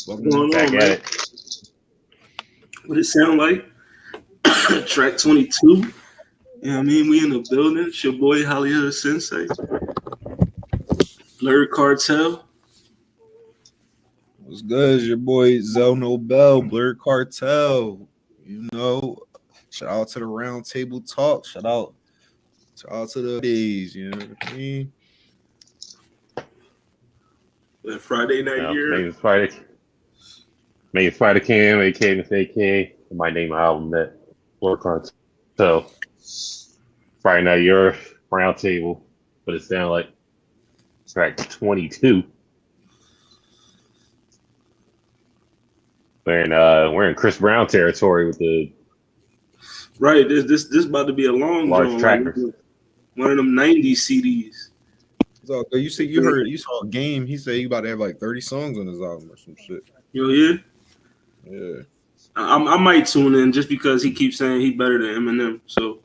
What's going back on, at man? it. What it sound like? Track 22. You know what I mean? We in the building. It's your boy Hollywood Sensei. Blurred Cartel. What's good? It's your boy Zell Nobel, Blurred Cartel. You know, shout out to the round table talk. Shout out to the days. You know what I mean? That Friday night here. Main Spider Cam, aka Miss AK. My name album that work on. So Friday night your round table, but it sounded like track 22. We're in Chris Brown territory with the Right. This about to be a long large one. trackers. Like one of them 90s CDs. So you saw a Game. He said he about to have like 30 songs on his album or some shit. You know, Yeah. I might tune in just because he keeps saying he better than Eminem. So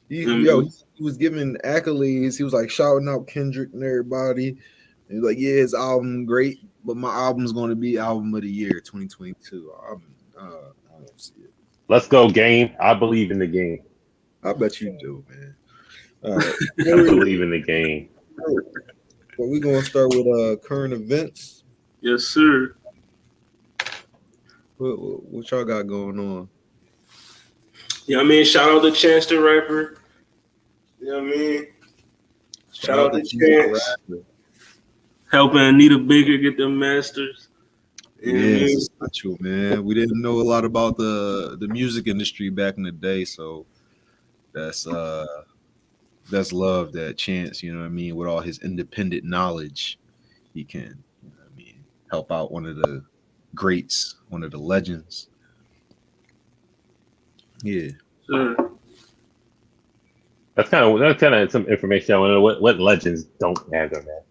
He was giving accolades. He was like shouting out Kendrick and everybody. And he was like, yeah, his album great, but my album's going to be album of the year 2022. I don't see it. Let's go, game. I believe in the game. I bet you do, man. All right. I believe in the game. Well, we're going to start with current events. yes, sir. What y'all got going on? You know what I mean? Shout out to Chance the Rapper. You know what I mean? Shout out to Chance. Helping Anita Baker get them masters. Yes, true, man. We didn't know a lot about the music industry back in the day, so that's love that Chance, you know what I mean, with all his independent knowledge, he can, you know what I mean, help out one of the greats, one of the legends. Yeah. Sure. That's kind of some information. I want to know what legends don't have them at.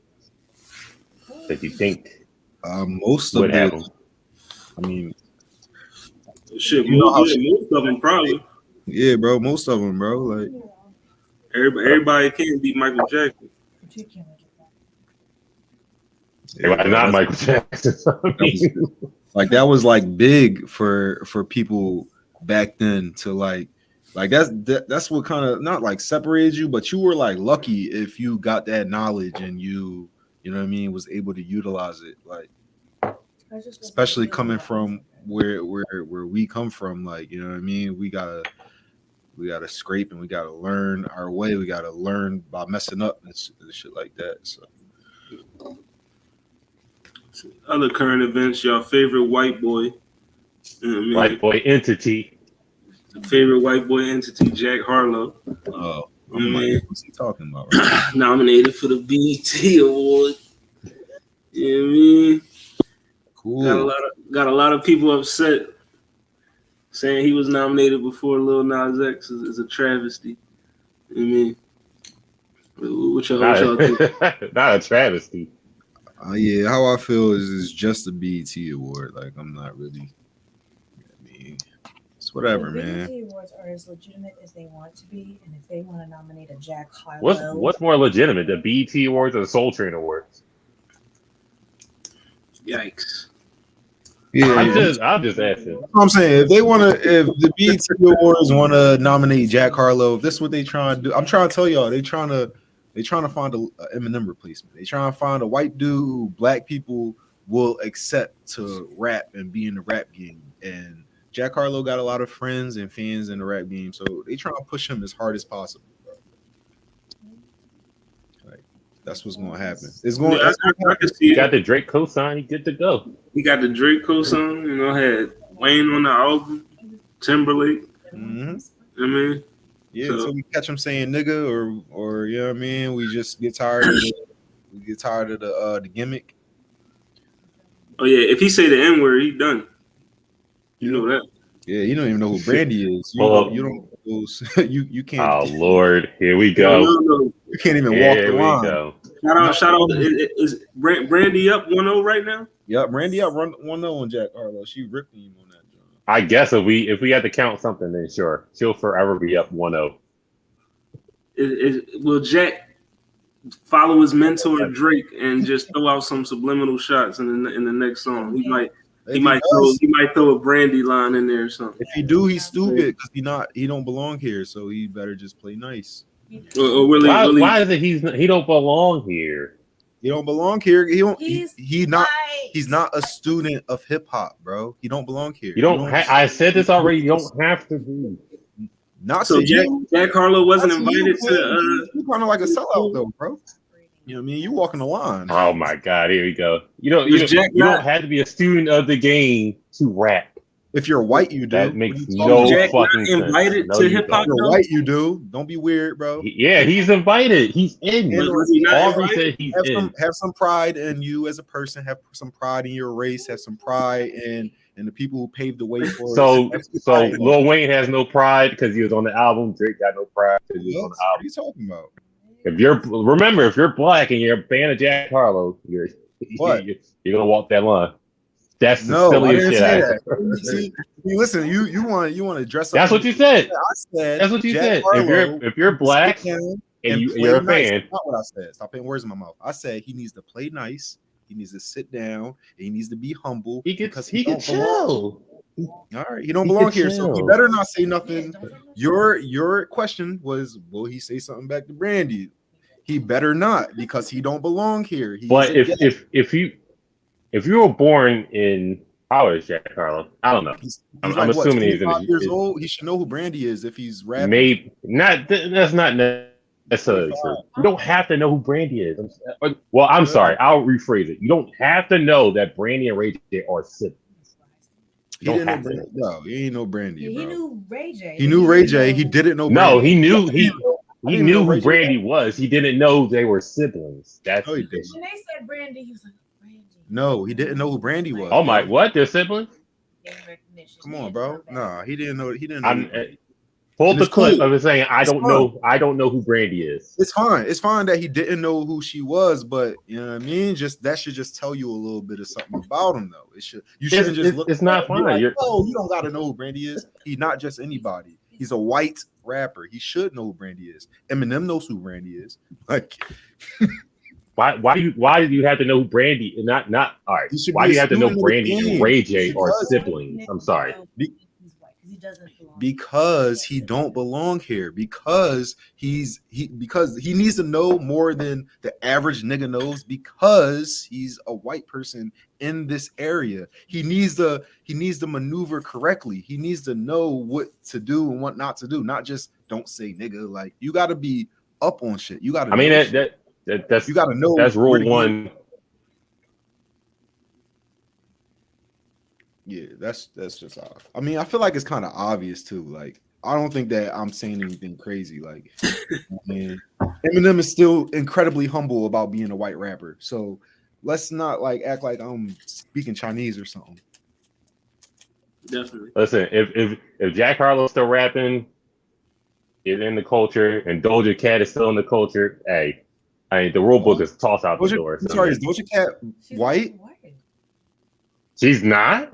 That you think most of have them. them. I mean, shit, most of them probably. Yeah, bro, most of them, bro. Like everybody can't beat Michael Jackson. Everybody not Michael Jackson. Like that was like big for people back then to like that's what kind of not like separated you, but you were like lucky if you got that knowledge and you know what I mean, was able to utilize it, like especially coming from where we come from, like, you know what I mean, we gotta scrape and we gotta learn our way, we gotta learn by messing up and shit like that. So other current events, your favorite white boy, you know what I mean? White boy entity. Favorite white boy entity, Jack Harlow. Oh, I'm like, what's he talking about? Right? Nominated for the BET Award. You know what I mean? Cool. Got a lot of people upset, saying he was nominated before Lil Nas X is a travesty. You know what I mean? What y'all think? Not a travesty. Yeah, how I feel is just a BET award. Like, I'm not really. I mean, it's whatever, man. BET awards are as legitimate as they want to be, and if they want to nominate a Jack Harlow, What's more legitimate, the BET awards or the Soul Train awards? Yikes! Yeah, I'm just asking. I'm saying if the BET awards want to nominate Jack Harlow, if this is what they trying to do. I'm trying to tell y'all, they trying to find a Eminem replacement. They trying to find a white dude who black people will accept to rap and be in the rap game. And Jack Harlow got a lot of friends and fans in the rap game, so they trying to push him as hard as possible, bro. Like, that's what's gonna happen. It's going. I can see he got the Drake cosign. He good to go. He got the Drake cosign. You know, had Wayne on the album, Timberlake. Mm-hmm. I mean. Yeah, until we catch him saying nigga or you know what I mean, we just get tired of the gimmick. Oh yeah, if he say the N word, he done. You know that. Yeah, you don't even know who Brandy is. You you can't. Oh Lord, here we go. You can't even walk the line. Go. Shout out! Is Brandy up 1-0 right now? Yep, Brandy up 1-0 on Jack Harlow. She ripped him on that. I guess if we had to count something, then sure, she'll forever be up 1-0. Will Jack follow his mentor Drake and just throw out some subliminal shots in the next song? He might throw a Brandy line in there or something. If he do, he's stupid because he don't belong here. So he better just play nice. Or really, why is it he don't belong here? He don't belong here. He's not a student of hip hop, bro. He don't belong here. You don't. I said this already. You don't have to be. Not so Jack Harlow wasn't invited to. You're kind of like a sellout though, bro. You know what I mean? You walking the line. Oh my God! Here we go. You don't have to be a student of the game to rap. If you're white, you do. That makes no fucking sense. Invited to hip hop. If you're white, you do. Don't be weird, bro. He's invited. He's in. Have some pride in you as a person. Have some pride in your race. Have some pride in the people who paved the way for us. So Lil Wayne has no pride because he was on the album. Drake got no pride because he was on the album. What are you talking about? If you're black and you're a fan of Jack Harlow, you're gonna walk that line. That's the silliest shit. Listen, you want to dress up. That's what you said. That's what you Jack said. Harlow, If you're black and you're a fan, that's not what I said. Stop putting words in my mouth. I said he needs to play nice. He needs to sit down. And he needs to be humble. He can chill. All right, he don't belong here, so he better not say nothing. Your question was, will he say something back to Brandy? He better not, because he don't belong here. But if you were born in how old is Jack Harlow? I don't know. I'm assuming he's 25 years old. He should know who Brandy is if he's rapping. Maybe not. That's not necessarily true. You don't have to know who Brandy is. I'm sorry. I'll rephrase it. You don't have to know that Brandy and Ray J are siblings. He didn't know Brandy. No, he ain't know Brandy. Yeah, bro. he knew Ray J. He knew Ray J. He didn't know. No, Brandy. he knew who Brandy was. He didn't know they were siblings. That's he did. When they said Brandy, he was like, Brandy. No, he didn't know who Brandy was. Oh my, what? They're siblings? Come on, bro. Nah, he didn't know. He didn't know. Pull the clip of it saying, I don't know who Brandy is. It's fine. It's fine that he didn't know who she was, but you know what I mean? That should just tell you a little bit of something about him, though. You shouldn't just look. It's not fine. Like, you don't gotta know who Brandy is. He's not just anybody. He's a white rapper. He should know who Brandy is. Eminem knows who Brandy is. Like why do you have to know who Brandy not all right. Why do you have to know Brandy and Ray J are siblings? I'm sorry. Because he don't belong here. Because he needs to know more than the average nigga knows, because he's a white person in this area. He needs to maneuver correctly. He needs to know what to do and what not to do. Not just don't say nigga. Like, you got to be up on shit. You got to. I mean that's you got to know. That's rule one. Yeah, that's just off. I mean, I feel like it's kind of obvious too. Like, I don't think that I'm saying anything crazy. Like, man, Eminem is still incredibly humble about being a white rapper. So let's not like act like I'm speaking Chinese or something. Definitely. Listen, if Jack Harlow's still rapping, is in the culture, and Doja Cat is still in the culture, hey, I mean, the rule book is tossed out the door. I'm sorry, is Doja Cat white? She's not.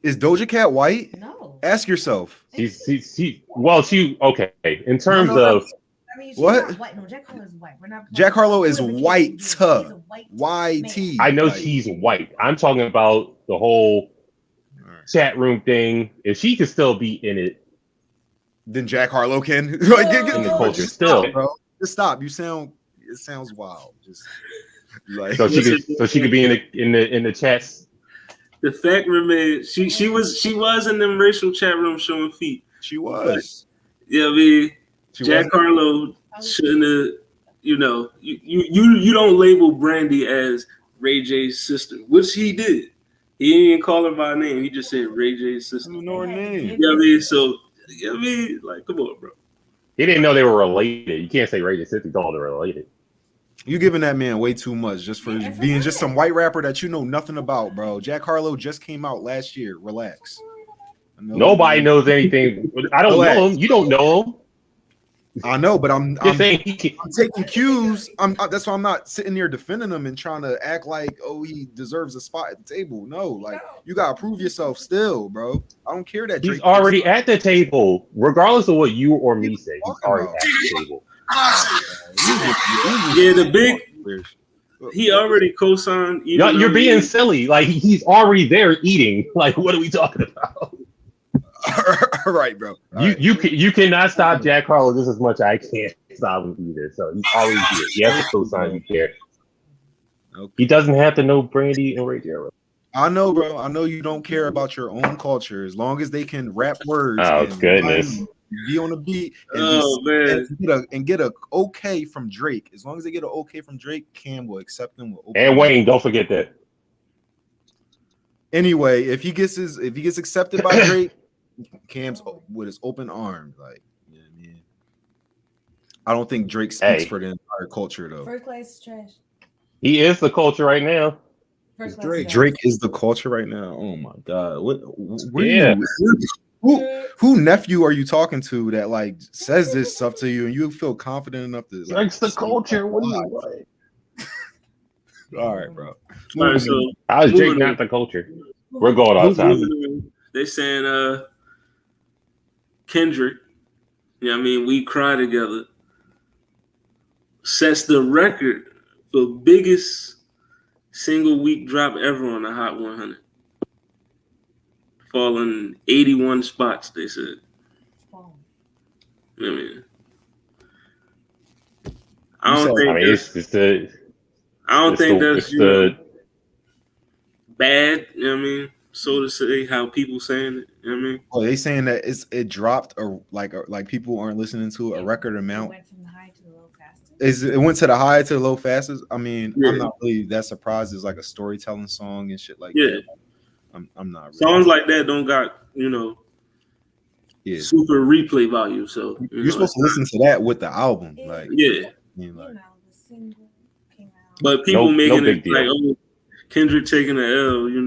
Is Doja Cat white? No. Ask yourself. She okay. In terms of I mean, what? White. No, Jack Harlow is white. Jack Harlow is white. YT. I know she's white. I'm talking about the whole chat room thing. If she could still be in it, then Jack Harlow can. In the culture still. Stop, bro. Just stop. It sounds wild. Just like so she could be in the chats. The fact remains, she was in them racial chat rooms showing feet. She was. Yeah, I mean, Jack Harlow shouldn't have. You know, you don't label Brandy as Ray J's sister, which he did. He didn't call her by name. He just said Ray J's sister. I don't know her name. Yeah, I mean, so I mean, like, come on, bro. He didn't know they were related. You can't say Ray J's sister told they're related. You giving that man way too much just for being just some white rapper that you know nothing about, bro. Jack Harlow just came out last year. Relax. Nobody knows anything. I don't know him. You don't know him. I know, but I'm taking cues. That's why I'm not sitting there defending him and trying to act like, oh, he deserves a spot at the table. No, like, you gotta prove yourself still, bro. I don't care that he's already at the table, regardless of what you or me say. He's already at the table. Yeah, the He already co-signed. You're being silly. Like he's already there eating. Like what are we talking about? All right, bro. You cannot stop Jack Harlow just as much as I can't stop him either. So he's always here. He has to co-sign you there. Okay. He doesn't have to know Brandy and Ray J. I know, bro. I know you don't care about your own culture as long as they can rap words. Oh goodness. Be on the beat and get a okay from Drake. As long as they get an okay from Drake, Cam will accept them. And Wayne, don't forget that. Anyway, if he gets accepted by Drake, Cam's with his open arms, like, you know what I mean? I don't think Drake speaks for the entire culture though. First class is trash. He is the culture right now. Drake is the culture right now. Oh my god! Who nephew are you talking to that like says this stuff to you and you feel confident enough to? Drake's the culture. What do you like? All right, bro. All right, so how is Drake not the culture? We're going outside. They saying Kendrick. Yeah, I mean, We Cry Together sets the record for biggest single week drop ever on the Hot 100. Falling 81 spots, they said. Oh. I mean, I don't think that's bad. You know what I mean? So to say, how people saying it. You know what I mean? Oh, they saying that it dropped or like people aren't listening to a record amount. It went from the high to the low fastest. It went to the high to the low fastest. I mean, I'm not really that surprised. It's like a storytelling song and shit like that. I'm not. Really Songs like that don't got super replay value. So you're supposed to listen to that with the album, like the single came out. But people making it like, oh, Kendrick taking the L. You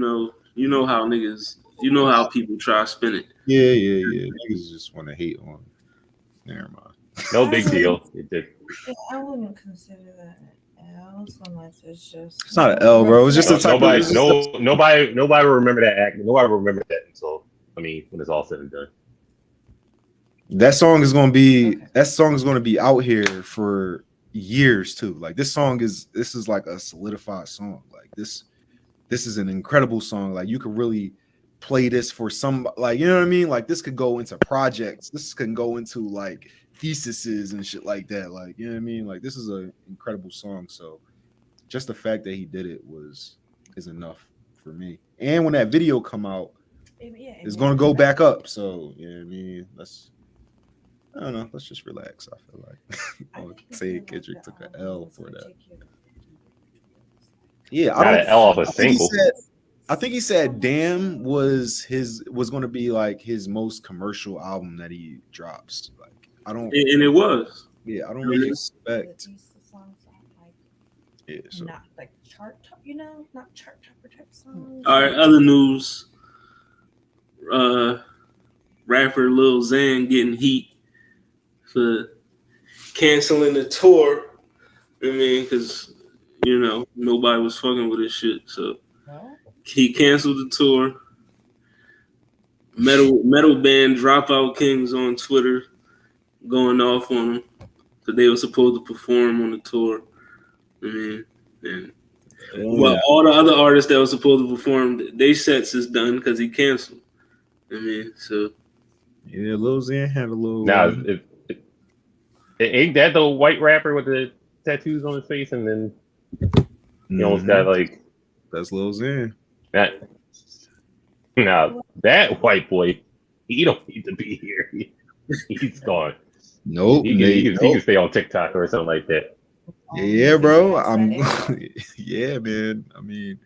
know how niggas. You know how people try to spin it. Yeah. Niggas just want to hate on. Never mind. No big deal. It did. I wouldn't consider that an L so much. It's not an L, bro. It's just a type nobody will remember that act. Nobody will remember that until when it's all said and done. That song is going to be out here for years too. Like this is like a solidified song. Like this is an incredible song. Like you could really play this for some, like, you know what I mean? Like this could go into projects. This can go into like theses and shit like that. Like, you know what I mean? Like this is an incredible song. So just the fact that he did it is enough for me. And when that video come out, it's gonna go back up. So you know what I mean? I don't know. Let's just relax. I feel like I would say Kendrick took an L for that. Yeah, I don't. An L off a single. I think he said "Damn" was going to be like his most commercial album that he drops. Like I don't, and it was. Yeah, I don't really expect. Yeah, so. Not like chart, not chart topper type songs. All right, other news. Rapper Lil Xan getting heat for canceling the tour. I mean, because nobody was fucking with his shit, so he canceled the tour. Metal band Dropout Kings on Twitter going off on him because they were supposed to perform on the tour. I mean, well, all the other artists that were supposed to perform, they sets is done because he canceled. I mean, so yeah, Lil Xan had a little. Now, ain't that the white rapper with the tattoos on his face, and then he almost got like that's Lil Xan. Now that white boy, he don't need to be here. He's gone. Nope. He can stay on TikTok or something like that. Yeah, bro. Yeah, man. I mean,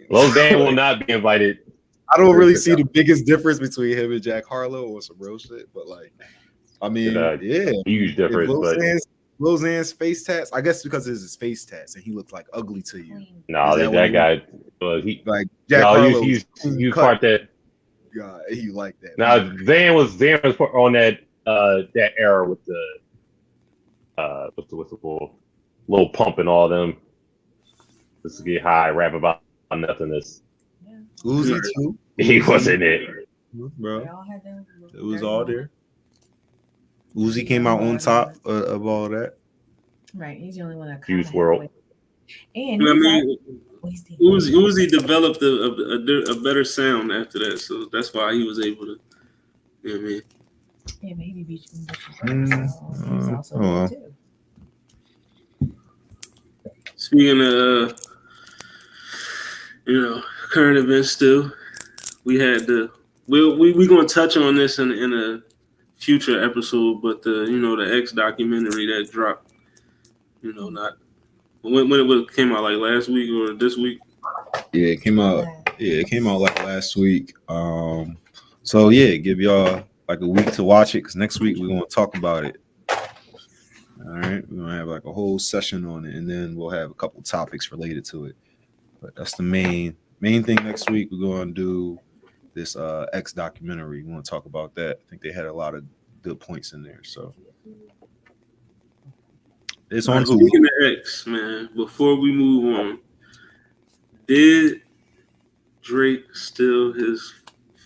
Lil Xan will not be invited. I don't really see the biggest difference between him and Jack Harlow or some real shit, but like, I mean, huge difference. Lil Xan's face tats, I guess because it's his face tats and he looks like ugly to you. No, that guy, he like Jack Harlow. He's part that. God, he like that. Now Xan was on that era with the what's the Lil Pump and all them. Just to get high, rap about nothingness. Yeah. Uzi too. He wasn't it, bro. It was all there. Uzi came out on top of all that. Right. He's the only one that kind Juice of World. And I he's mean, wasting. Uzi developed a better sound after that, so that's why he was able to. You know what I mean? Yeah, maybe Beach so he's also well. good too. Speaking of, current events, still, we had the we gonna touch on this in a future episode, but the X documentary that dropped, not when it came out, like last week or this week. Yeah, it came out. Yeah, it came out like last week. So yeah, give y'all like a week to watch it because next week we're gonna talk about it. All right, we're gonna have like a whole session on it, and then we'll have a couple topics related to it. But that's the main thing next week. We're gonna do this X documentary. We want to talk about that. I think they had a lot of good points in there. So it's on Hulu. Speaking of X, man, before we move on, did Drake steal his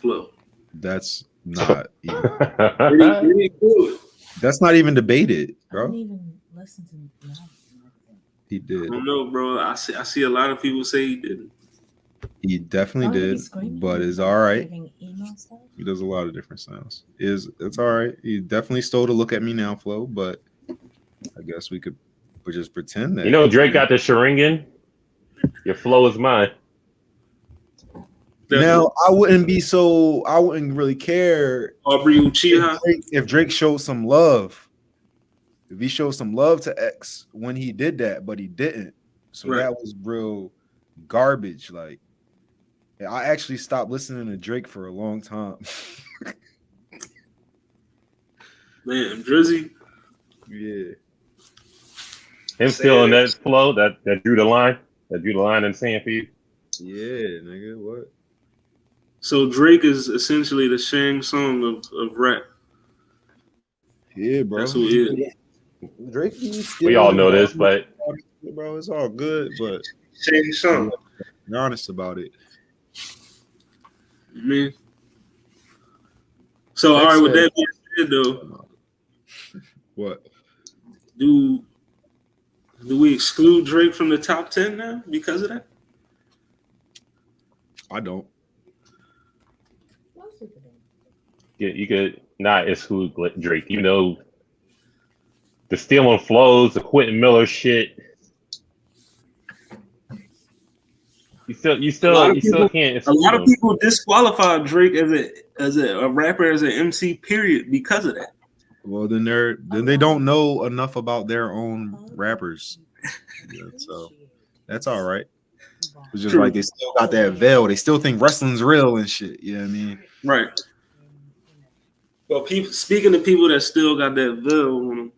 flow? That's not even, Did he do it? that's not even debated, I bro. didn't even listen to nothing. He I did. don't know, bro. I see a lot of people say he didn't. He definitely did, but it's all right. He does a lot of different sounds. It's all right. He definitely stole the "Look at Me Now" flow, but I guess we could just pretend that. You know, Drake got the Sharingan. Your flow is mine. Now I wouldn't really care Aubrey Uchiha if Drake showed some love. If he showed some love to X when he did that, but he didn't. So that was real garbage. Like, I actually stopped listening to Drake for a long time. Man, Drizzy. Yeah. Him stealing that flow, that drew the line. That drew the line in sand for you. Yeah, nigga, what? So Drake is essentially the Shang Tsung of rap. Yeah, bro. That's who he is. Drake, we all know this, but bro, it's all good. But Shang Tsung. Be honest about it. Man. So all right, with that being said, though, what do we exclude Drake from the top 10 now because of that? I don't. Yeah, you could not exclude Drake. You know, the stealing flows, the Quentin Miller shit. You still can't exclude a lot of people disqualify Drake as a rapper, as an MC, period, because of that. Well, then they don't know enough about their own rappers. Yeah, so that's all right. It's just like they still got that veil. They still think wrestling's real and shit. You know what I mean? Right. Well, speaking of people that still got that veil on them,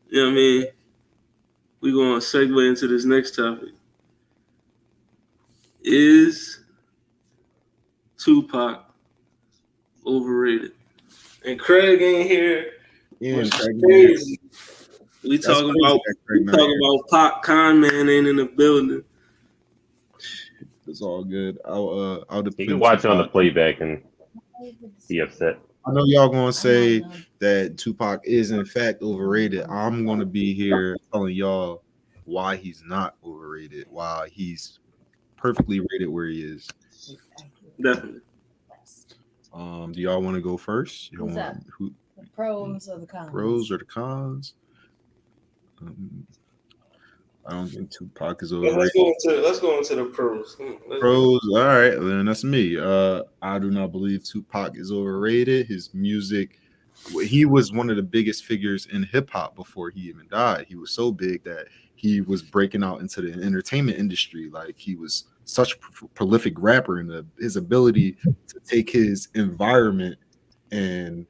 you know what I mean? We're going to segue into this next topic. Is Tupac overrated? And Craig ain't here. Yeah, crazy. We talking about Pac. Con Man ain't in the building. It's all good. I'll you can watch it on the playback and be upset. I know y'all gonna say that Tupac is in fact overrated. I'm gonna be here telling y'all why he's not overrated, why he's perfectly rated where he is. Definitely. Do y'all want to go first? Who's that? The pros or the cons? Pros or the cons? I don't think Tupac is overrated. Let's go into the pros. Pros, all right, then that's me. I do not believe Tupac is overrated. His music, he was one of the biggest figures in hip hop before he even died. He was so big that he was breaking out into the entertainment industry. Like, he was such a prolific rapper, and his ability to take his environment and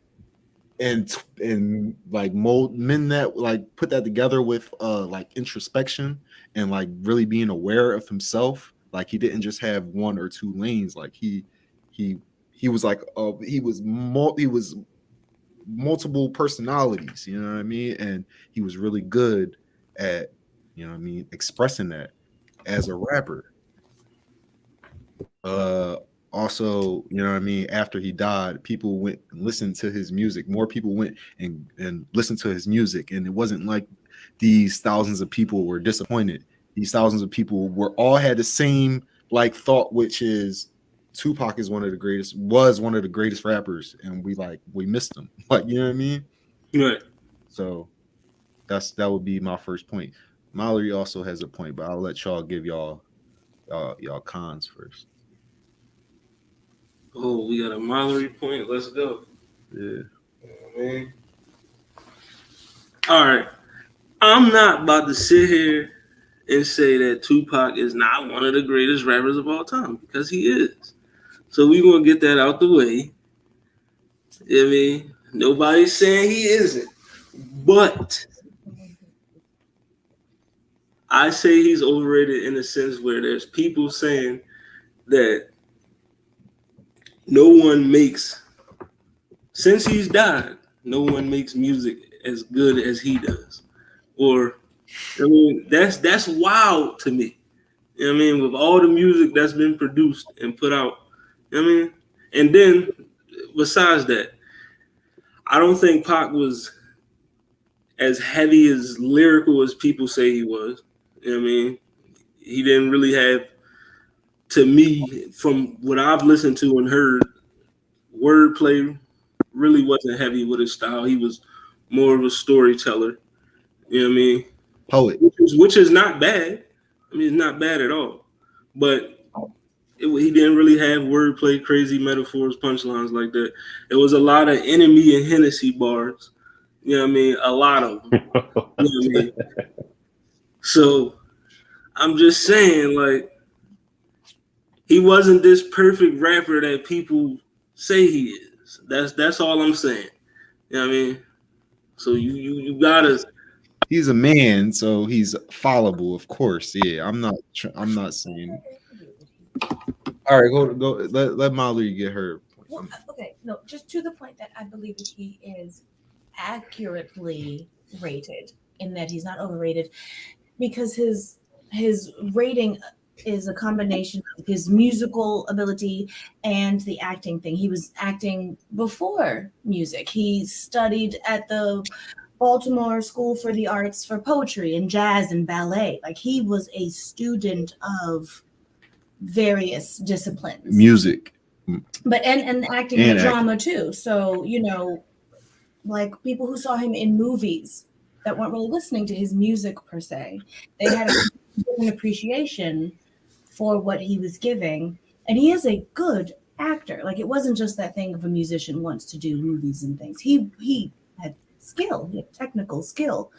like mend that, like put that together with like introspection and like really being aware of himself. Like, he didn't just have one or two lanes. Like, he was like he was multiple personalities, you know what I mean? And he was really good at, you know what I mean, expressing that as a rapper. Also, you know what I mean, after he died, people went and listened to his music. More people went and listened to his music. And it wasn't like these thousands of people were disappointed. These thousands of people were all had the same like thought, which is Tupac is was one of the greatest rappers, and we missed him. Like, you know what I mean? Right. So that would be my first point. Mallory also has a point, but I'll let y'all give y'all cons first. Oh, we got a Mallory point. Let's go. Yeah. Man. All right. I'm not about to sit here and say that Tupac is not one of the greatest rappers of all time, because he is. So we're going to get that out the way. I mean, nobody's saying he isn't. But I say he's overrated in the sense where there's people saying that no one makes, since he's died, no one makes music as good as he does. Or, I mean, that's wild to me. You know what I mean? With all the music that's been produced and put out. You know what I mean? And then, besides that, I don't think Pac was as heavy as lyrical as people say he was. You know what I mean? He didn't really have, to me, from what I've listened to and heard, wordplay really wasn't heavy with his style. He was more of a storyteller. You know what I mean? Poet. Which is not bad. I mean, it's not bad at all. But he didn't really have wordplay, crazy metaphors, punchlines like that. It was a lot of Enemy and Hennessy bars. You know what I mean? A lot of them. You know what I mean? So I'm just saying, like, he wasn't this perfect rapper that people say he is. That's all I'm saying. You know what I mean? So you gotta. He's a man, so he's fallible, of course. Yeah, I'm not saying. All right, go. Let Mallory get her point. Well, okay, no, just to the point that I believe that he is accurately rated, in that he's not overrated, because his rating is a combination of his musical ability and the acting thing. He was acting before music. He studied at the Baltimore School for the Arts for poetry and jazz and ballet. Like, he was a student of various disciplines. Music. But and acting and drama too. So, you know, like people who saw him in movies that weren't really listening to his music per se, they had a different appreciation for what he was giving. And he is a good actor. Like, it wasn't just that thing of a musician wants to do movies and things. He had skill, he had technical skill.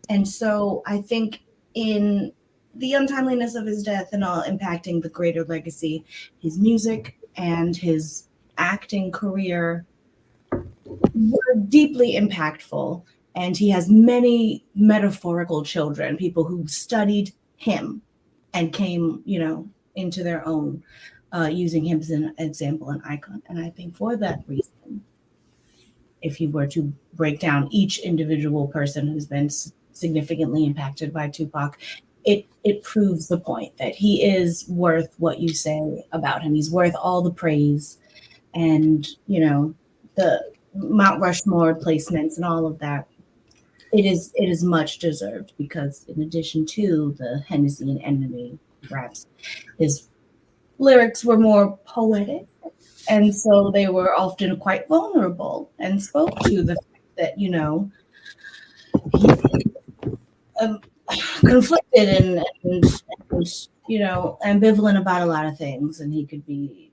And so I think in the untimeliness of his death and all impacting the greater legacy, his music and his acting career were deeply impactful. And he has many metaphorical children, people who studied him and came, you know, into their own, using him as an example and icon. And I think for that reason, if you were to break down each individual person who's been significantly impacted by Tupac, it proves the point that he is worth what you say about him. He's worth all the praise and, you know, the Mount Rushmore placements and all of that. It is much deserved, because in addition to the Hennessy and Enemy raps, his lyrics were more poetic, and so they were often quite vulnerable and spoke to the fact that, you know, he conflicted and you know, ambivalent about a lot of things, and he could be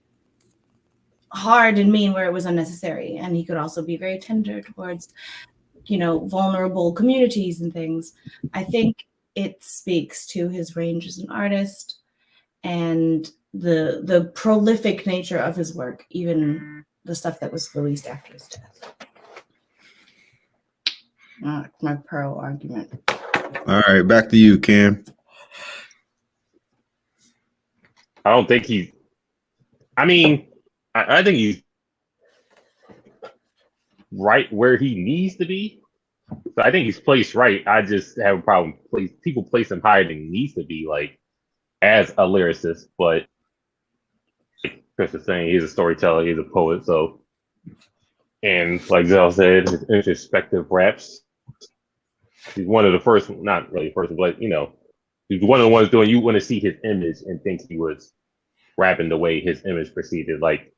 hard and mean where it was unnecessary, and he could also be very tender towards, you know, vulnerable communities and things. I think it speaks to his range as an artist and the prolific nature of his work, even the stuff that was released after his death. My pearl argument. All right, back to you, Cam. I don't think he's. I mean, I think he's right where he needs to be. So I think he's placed right. I just have a problem. People place him higher than he needs to be, like as a lyricist. But Chris is saying, he's a storyteller, he's a poet. So, and like Zell said, his introspective raps He's one of the first, not really first, but he's one of the ones doing. You want to see his image and think he was rapping the way his image proceeded. Like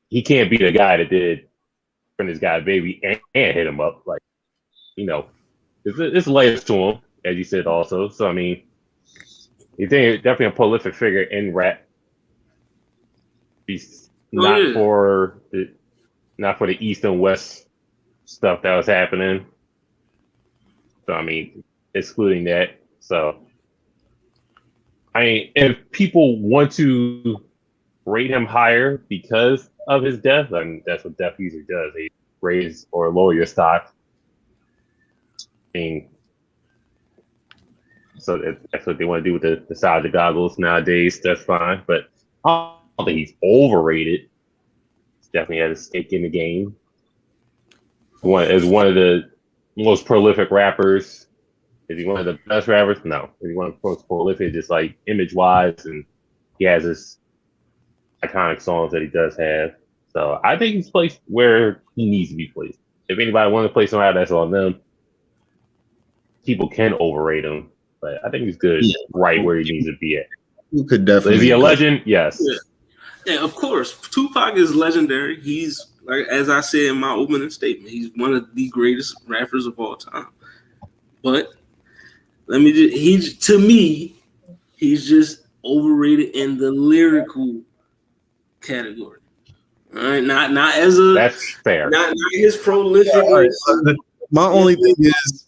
he can't be the guy that did from this guy baby and hit him up. Like it's layers to him, as you said also. So I mean, he's definitely a prolific figure in rap. He's not for the East and West stuff that was happening. So I mean, excluding that. So I mean, if people want to rate him higher because of his death, I mean, that's what death usually does. They raise or lower your stock. I mean, so that's what they want to do with the size of the goggles nowadays. That's fine, but I don't think he's overrated. He's definitely had a stake in the game. As one of the most prolific rappers. Is he one of the best rappers? No. Is he one of the most prolific, just like image-wise, and he has his iconic songs that he does have. So I think he's placed where he needs to be placed. If anybody wants to place him out, that's on them. People can overrate him, but I think he's good right where he needs to be at. You could definitely. Is he a legend? Yes. Yeah, of course. Tupac is legendary. He's, like, as I said in my opening statement, he's one of the greatest rappers of all time. But he's just overrated in the lyrical category. All right, not as a. That's fair. Not his prolific. My only thing is,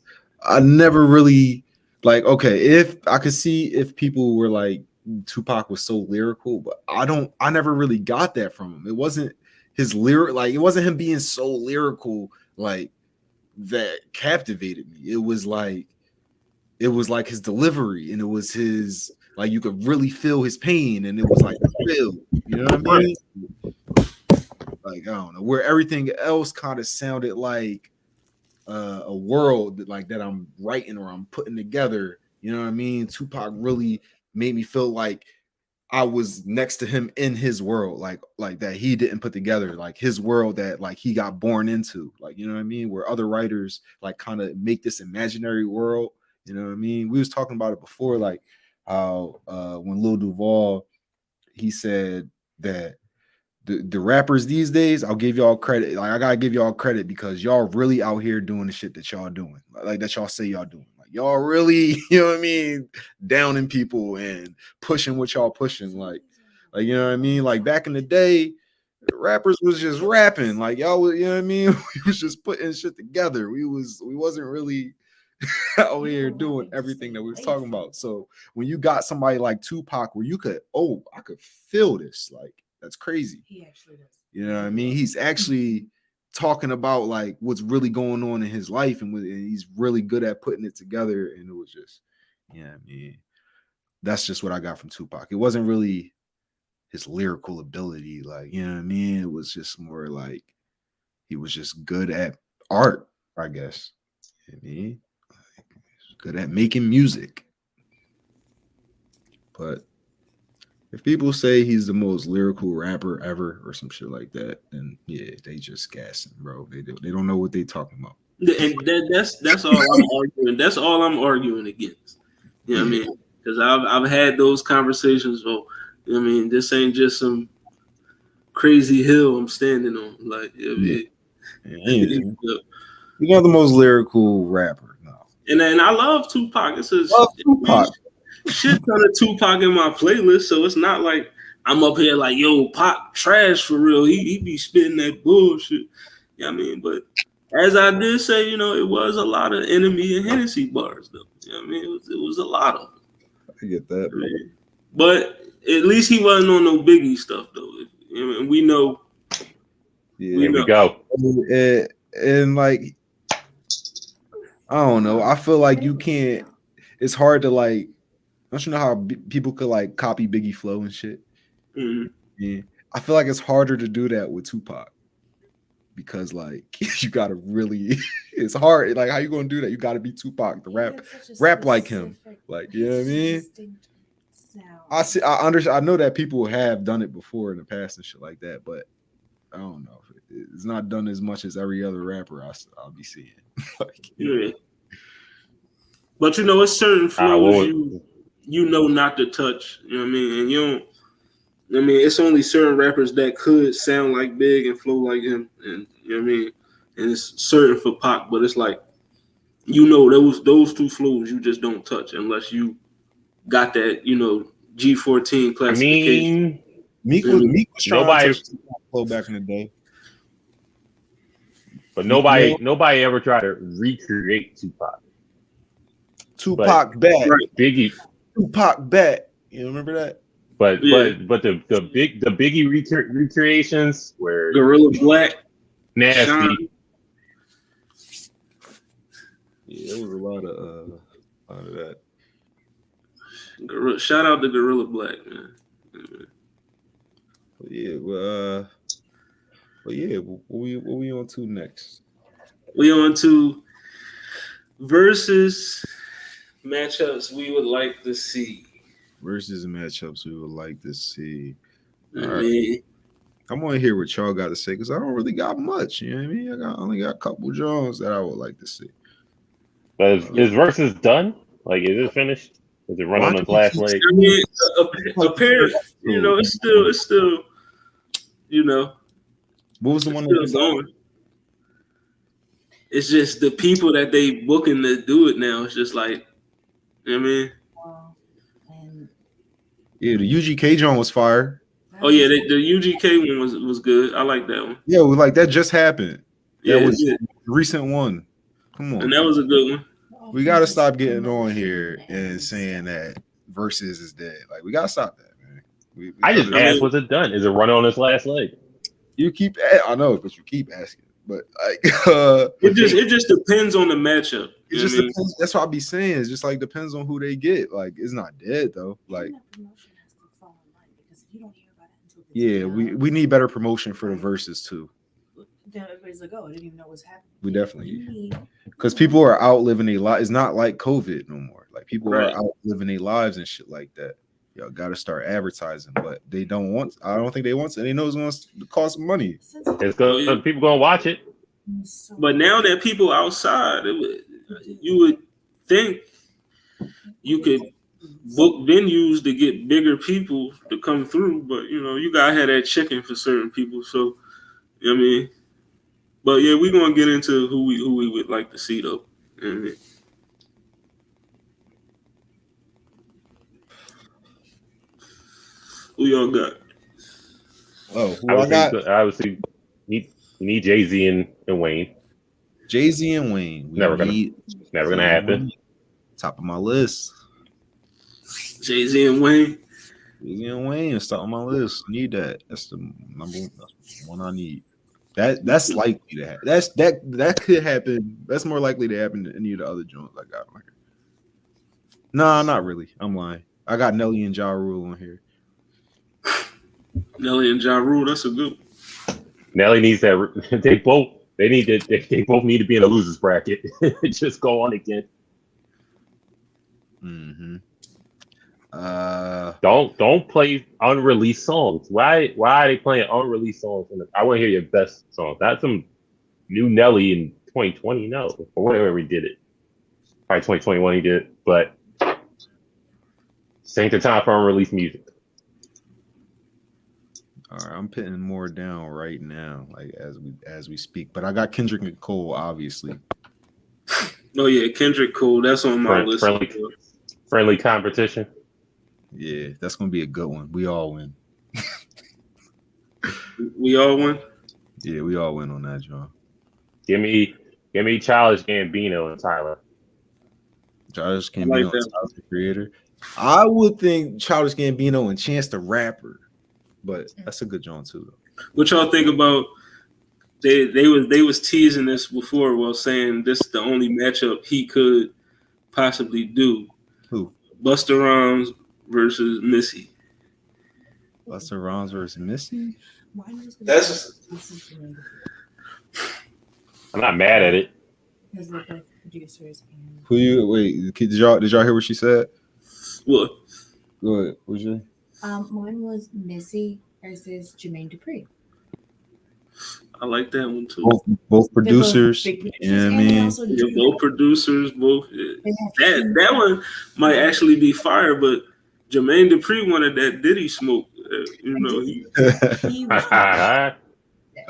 I never really okay, if I could see if people were like Tupac was so lyrical, but I never really got that from him. It wasn't his lyric, it wasn't him being so lyrical that captivated me. It was like his delivery, and it was his you could really feel his pain, and it was real. You know what I mean? I don't know, where everything else kind of sounded like a world that I'm writing or I'm putting together. You know what I mean? Tupac really made me feel like I was next to him in his world, like that he didn't put together, his world that he got born into, you know what I mean? Where other writers kind of make this imaginary world, you know what I mean? We was talking about it before, how when Lil Duval, he said that the rappers these days, I'll give y'all credit. I gotta give y'all credit because y'all really out here doing the shit that y'all doing, that y'all say y'all doing. Y'all really, you know what I mean, downing people and pushing what y'all pushing. You know what I mean? Back in the day, rappers was just rapping. Y'all was, you know what I mean? We was just putting shit together. We wasn't really out here doing everything that we was talking about. So when you got somebody like Tupac where you could, I could feel this, that's crazy. He actually does. You know what I mean? He's actually talking about what's really going on in his life, and he's really good at putting it together. And it was just, I mean, that's just what I got from Tupac. It wasn't really his lyrical ability, you know what I mean? It was just more he was just good at art, I guess. You know what I mean? Good at making music. But if people say he's the most lyrical rapper ever or some shit like that, then they just gassing, bro. They don't know what they talking about. And that's all I'm arguing. That's all I'm arguing against. You know what I mean? Because I've had those conversations. You know what I mean? This ain't just some crazy hill I'm standing on. You're not the most lyrical rapper, no. And I love Tupac. Tupac. Shit ton of Tupac in my playlist, so it's not like I'm up here yo, Pac trash for real. He be spitting that bullshit. You know what I mean? But as I did say, it was a lot of Enemy and Hennessy bars, though. You know what I mean? It was a lot of them. I get that. I mean, but at least he wasn't on no Biggie stuff, though. And we know. Yeah, here we go. And I don't know. I feel like you can't. It's hard to don't you know how people could copy Biggie flow and shit? Mm-hmm. Yeah, I feel like it's harder to do that with Tupac because you gotta really. It's hard. How you gonna do that? You gotta be Tupac to rap like him. You know what I mean? I know that people have done it before in the past and shit like that, but I don't know. It's not done as much as every other rapper I'll be seeing. But it's certain flows What you know not to touch. You know what I mean? And you don't. I mean, it's only certain rappers that could sound like Big and flow like him, and you know what I mean. And it's certain for Pac, but it's like those two flows you just don't touch unless you got that G14 I classification. mean, Meek was trying nobody, to touch Tupac flow back in the day. but You know, nobody ever tried to recreate Tupac. Tupac back, Right. Biggie, Tupac back. You remember that? but Yeah. the Biggie recreations were Gorilla Black, nasty. Sean. Yeah, there was a lot of that. Shout out to Gorilla Black, man. But yeah, what we on to next? We on to versus matchups we would like to see. Versus matchups we would like to see. All right. I want to hear what y'all got to say because I don't really got much. You know what I mean? I only got a couple Jones that I would like to see. But is Versus done? Like, is it finished? Is it run on its last leg? I mean, apparently, it's still, What was the one that going? It's just the people that they booking to do it now. It's just like, you know what I mean? Yeah, the UGK Joint was fire. Oh yeah, the UGK one was good. I like that one. Yeah, like that just happened. Yeah, that was a recent one. Come on, and that was a good one. We gotta stop getting on here and saying that Versus is dead. Like we gotta stop that, man. I just asked, was it done? Is it run on its last leg? You keep, I know, but you keep asking. But like, it just depends on the matchup. It just depends. That's what I be saying. It just like depends on who they get. Like it's not dead though. Like yeah, we need better promotion for the Versus too. Then everybody's like, oh, I didn't even know what was happening. We definitely, because people are out living their lives. It's not like COVID no more. Like people are out living their lives and shit like that. Y'all got to start advertising, but they don't want. I don't think they want to. They know it's going to cost money. It's good. People gonna watch it. But now that people outside, you would think you could book venues to get bigger people to come through, but you gotta have that chicken for certain people. So, you know what I mean. But yeah, we're gonna get into who we would like to see though. You know what I mean? Who y'all got? Oh, who I got? Obviously, you need Jay-Z and Wayne. Jay-Z and Wayne. Never gonna happen. Top of my list. Jay-Z and Wayne. Jay-Z and Wayne is top of my list. Need that. That's the one I need. That's likely to happen. That could happen. That's more likely to happen than any of the other joints I got on here. Nah, not really. I'm lying. I got Nelly and Ja Rule on here. Nelly and Ja Rule, that's a good one. Nelly needs that. They both need to be in a losers bracket. Just go on again. Mm-hmm. Don't play unreleased songs. Why are they playing unreleased songs? I want to hear your best songs. That's some new Nelly in 2020. No, or whatever he did it. Probably 2021 he did it, but this ain't the time for unreleased music. All right, I'm putting more down right now, like as we speak. But I got Kendrick and Cole, obviously. Oh yeah, Kendrick Cole. That's on my list. Friendly competition. Yeah, that's gonna be a good one. We all win. We all win. Yeah, we all win on that, John. Give me Childish Gambino and Tyler. Childish Gambino and Tyler, the Creator. I would think Childish Gambino and Chance the Rapper, but that's a good John too. Though. What y'all think about? They was teasing this before while saying this is the only matchup he could possibly do. Who? Busta Rhymes versus Missy. Busta Rhymes versus Missy? That's. I'm not mad at it. Who you wait? Did y'all hear what she said? What? Go ahead. What'd you say? Mine was Missy versus Jermaine Dupri. I like that one too. Both producers. Big producers, You know what I and they mean? also Yeah, do both producers, both. That one might actually be fire, but Jermaine Dupri wanted that Diddy smoke. You know, he was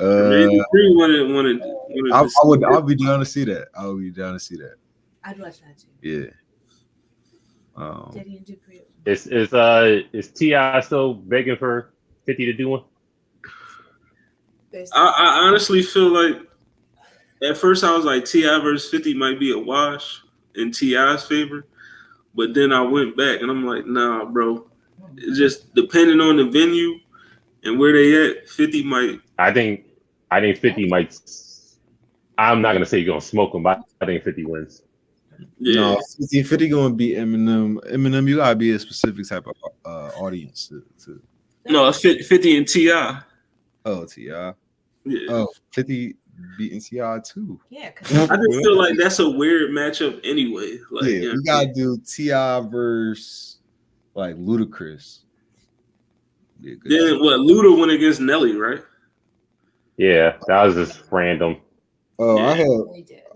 Jermaine Dupri wanted to see I'll be down to see that. I would be down to see that. I'd watch that too. Yeah. Diddy and Dupree. Is T.I. still begging for 50 to do one? I honestly feel like at first I was like T.I. versus 50 might be a wash in T.I.'s favor, but then I went back and I'm like, nah, bro. It's just depending on the venue and where they at. 50 might. I think 50 might. I'm not gonna say you're gonna smoke him, but I think 50 wins. Yeah. No, 50 gonna be Eminem. Eminem, you gotta be a specific type of audience to. No, it's 50 and T.I. Oh, T.I. Yeah. Oh, 50 beating T.I. too. Yeah, I just feel like that's a weird matchup anyway. Like, Yeah, you gotta do T.I. versus like Ludacris. Then what? Luda went against Nelly, right? Yeah, that was just random. Oh, Yeah.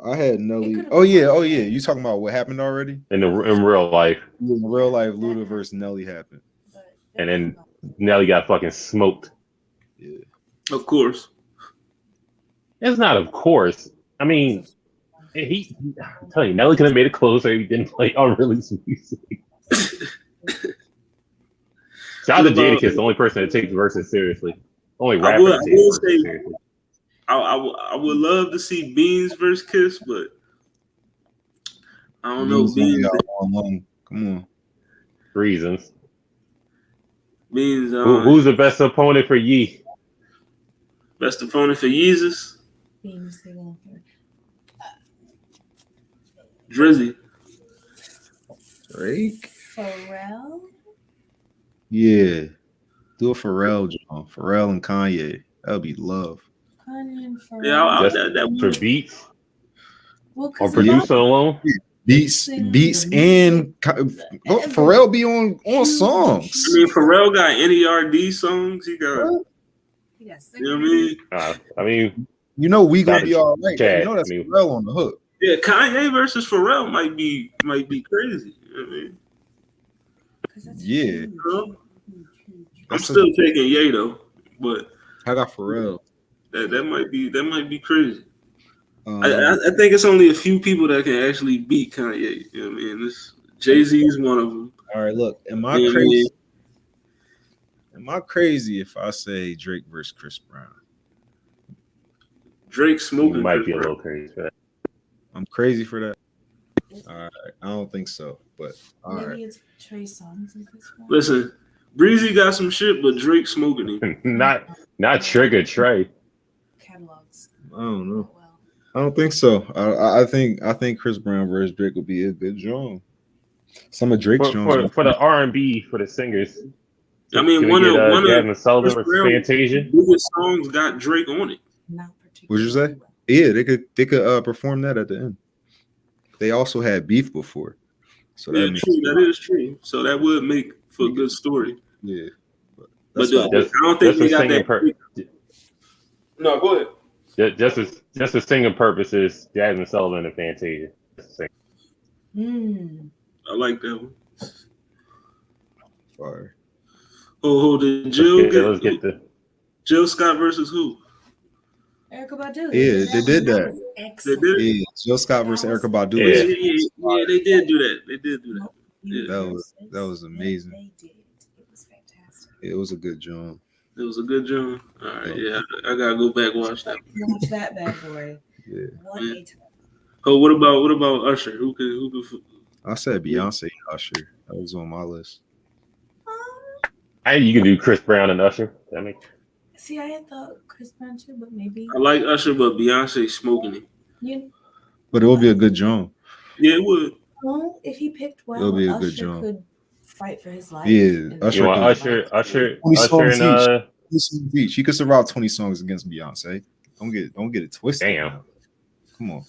I had Nelly. Oh yeah. You talking about what happened already? In real life, In real life, Luda versus Nelly happened. and then Nelly got fucking smoked. Yeah. Of course. It's not, of course. I mean, I'm telling you, Nelly could have made it closer if he didn't play unreleased music. Shout out to Jadakiss, the only person that takes verses seriously. Only rapper that takes verses seriously. I would love to see Beans versus Kiss, but I don't know. Beans. Come on. Reasons. Beans. Who's the best opponent for Yee? Best opponent for Yeezus? Drizzy. Drake. Pharrell. Yeah. Do a Pharrell, John. Pharrell and Kanye. That would be love. Kanye and Pharrell. Yeah, that for beats Well, or producer alone. Beats and Pharrell be on songs. I mean, Pharrell got NERD songs. He got. Yes. You know what I mean, you know we gonna be all right. Chad, You know that's Pharrell on the hook. Yeah, Kanye versus Pharrell might be crazy. You know what I mean? Yeah. You know? I'm still taking Ye though, but I got Pharrell. That might be crazy. I think it's only a few people that can actually beat Kanye. You know what I mean? Jay-Z is one of them. All right, look, am I crazy? Am I crazy if I say Drake versus Chris Brown? Drake smoking. You might be a little crazy for that. I'm crazy for that. All right, I don't think so, but all Maybe right. it's Trey Songz and Chris Brown. Listen, Breezy got some shit, but Drake smoking him. not Trigger Trey. Catalogs. I don't know. I don't think so. I think Chris Brown versus Drake would be a good drum. Some of Drake's drums for the R&B for the singers. I mean, one of Jasmine Sullivan versus Fantasia. Biggest songs got Drake on it. Not particularly. What'd you say? Yeah, they could perform that at the end. They also had beef before, so yeah, that is true. So that would make for a good story. Yeah, but I don't think they got that. No, go ahead. Just for singing purposes, Jasmine Sullivan and Fantasia. I like that one. Fire. Oh, did Jill let's get the Jill Scott versus who? Erykah Badu. Yeah, they did that. They did it? Yeah, Jill Scott versus Erykah Badu. Yeah, they did do that. They did do that. Yeah. That was amazing. They did. It was fantastic. It was a good job. It was a good job. All right, yeah, I gotta go back and watch that. Watch that bad boy. Yeah. What a time. Oh, what about Usher? Who could? I said Beyonce and Usher. That was on my list. You can do Chris Brown and Usher. See, I had thought Chris Brown too, but maybe I like Usher, but Beyonce smoking it. Yeah. But it would be a good drum. Yeah, it would. Well, if he picked well, It'll be a Usher good drum. could fight for his life. Yeah, Usher and 20 songs each. He could survive 20 songs against Beyonce. Don't get it twisted. Damn. Come on.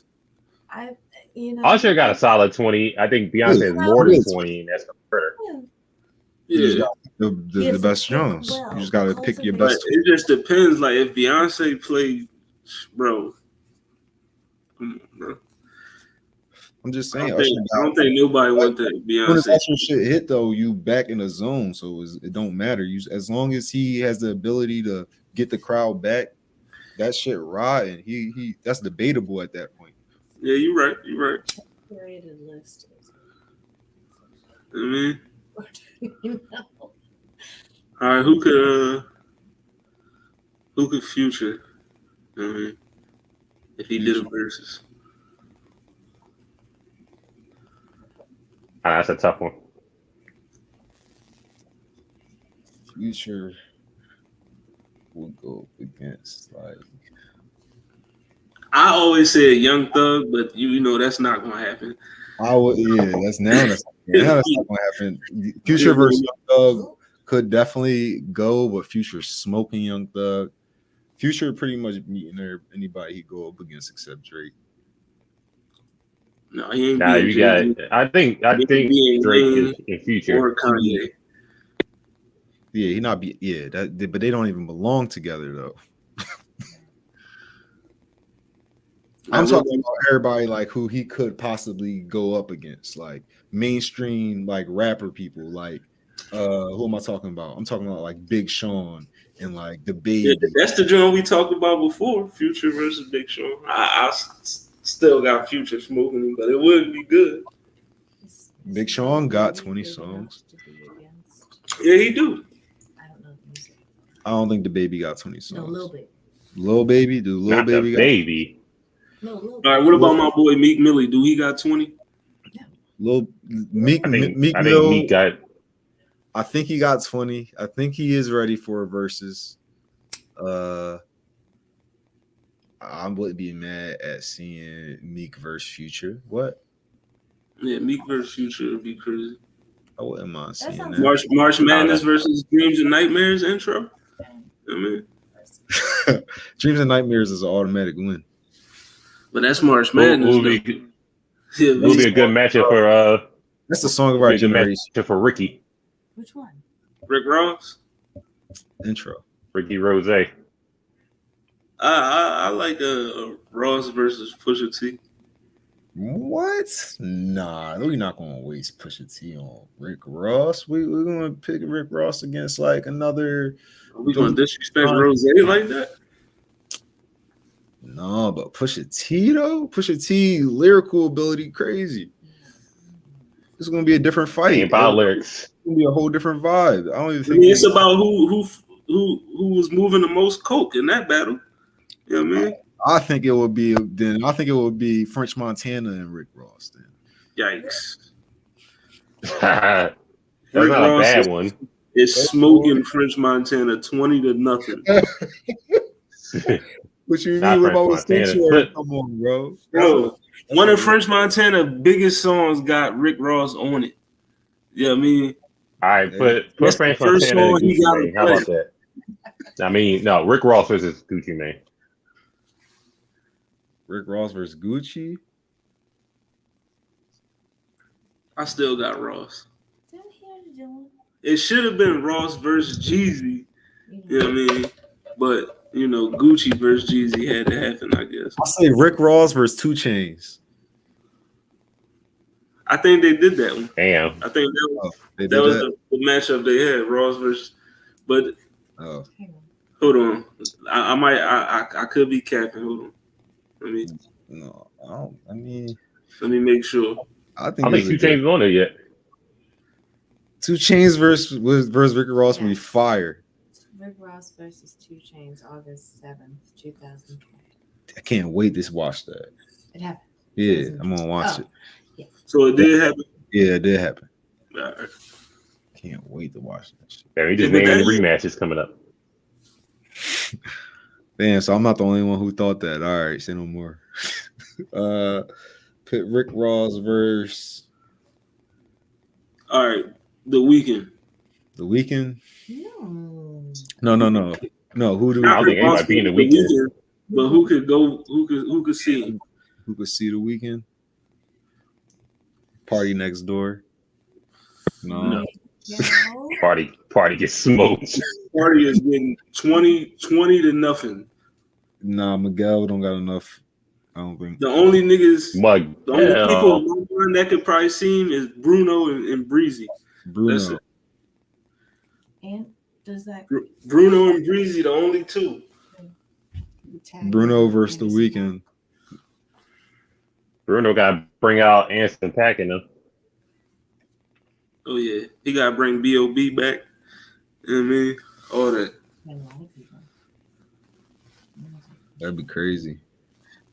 Usher got a solid 20. I think Beyonce has more than 20, and that's her. Yeah. The best drums. You just got to pick your best. It just depends. Like if Beyonce played bro. Come on, bro. I'm just saying. I don't think nobody want that Beyonce. When this actual shit hit though, you back in the zone, so it don't matter. You as long as he has the ability to get the crowd back, that shit riding. He that's debatable at that point. Yeah, you're right. You're right. Curated list. I mean, What do you know? all right, who could Future? I mean, if he did a versus. That's a tough one. Future would go up against like I always said Young Thug, but you know that's not gonna happen. I would that's not gonna happen. Future versus Young Thug could definitely go, but Future smoking Young Thug. Future pretty much meeting anybody he go up against except Drake. No, he ain't. Nah, you got. I think Drake in Future or Kanye. Yeah, he not be. Yeah, but they don't even belong together though. I'm talking about everybody like who he could possibly go up against, like mainstream like rapper people. Like who am I talking about? I'm talking about like Big Sean and like the Baby. Yeah, that's the joint we talked about before. Future versus Big Sean. I still got Future smoking him, but it would be good. Big Sean got 20 songs. Yeah, he do. I don't know the music. I don't think the Baby got 20 songs. No, Lil Baby. Lil Baby, do Lil Not Baby the got Baby? No, Lil All right, what about my boy Meek Millie? Do he got 20? Lil Meek I think Mill, Meek got. I think he got 20. I think he is ready for a versus. I wouldn't be mad at seeing Meek versus Future. What? Yeah, Meek versus Future would be crazy. I wouldn't mind seeing sounds that. March Madness versus Dreams and Nightmares intro. I mean, Dreams and Nightmares is an automatic win. but that's March Madness. Will be a good matchup for That's the song of our generation. For Ricky. Which one? Rick Ross. Intro. Ricky Rose. I like Ross versus Pusha T. What? Nah, we're not gonna waste Pusha T on Rick Ross. We're gonna pick Rick Ross against like another. Are we gonna disrespect Rose like that? No, but Pusha T though, Pusha T lyrical ability crazy. It's gonna be a different fight. Ain't about lyrics. It's gonna be a whole different vibe. I don't even think it's about who was moving the most coke in that battle. You know what I mean? I think it would be French Montana and Rick Ross then. Yikes. That's Rick not Ross a bad one. Is smoking French Montana 20-0. What you Not mean French about Montana, Sanctuary? but- Come on, bro. Bro, one of French Montana's biggest songs got Rick Ross on it. You know what I mean? All right, put That's French the first Montana and song he Gucci gotta Mane. How play. about that? I mean, no, Rick Ross versus Gucci Mane. Rick Ross versus Gucci. I still got Ross. It should have been Ross versus Jeezy. You know what I mean? But, you know, Gucci versus Jeezy had to happen, I guess. I say Rick Ross versus 2 Chainz. I think they did that one. Damn. I think that was, They that did was that? the matchup they had, Ross versus. But Oh, hold on, I could be capping. Hold on, no, I don't. I mean, let me make sure. I think I think 2 Chainz is on there yet. 2 Chainz versus Rick Ross would be fire. Rick Ross versus 2 Chainz, August 7th, 2020. I can't wait to watch that. It happened. Yeah, I'm gonna watch it. Yeah. So it did happen. Yeah, it did happen. All right. Can't wait to watch that shit. Yeah, he just Yeah, but named the that- rematches coming up. Damn, so I'm not the only one who thought that. All right, say no more. Put Rick Ross versus All right, The Weeknd. The Weeknd. No. No. Who do I don't think Ross anybody being The versus Weeknd. but who could go? Who could see him? who could see The Weeknd? Party Next Door. No. Party gets smoked. Party is getting 20 to nothing. Nah, Miguel don't got enough. I don't think. The only niggas, the only people Miguel. in my mind that could probably see him is Bruno and Breezy. That's Bruno. it. And does that Bruno and Breezy, the only two. Bruno versus The Weeknd. Bruno got to bring out Anderson .Paak in them. Oh yeah, he gotta bring B.O.B. back. You know what I mean? All that. A lot of people. That'd be crazy.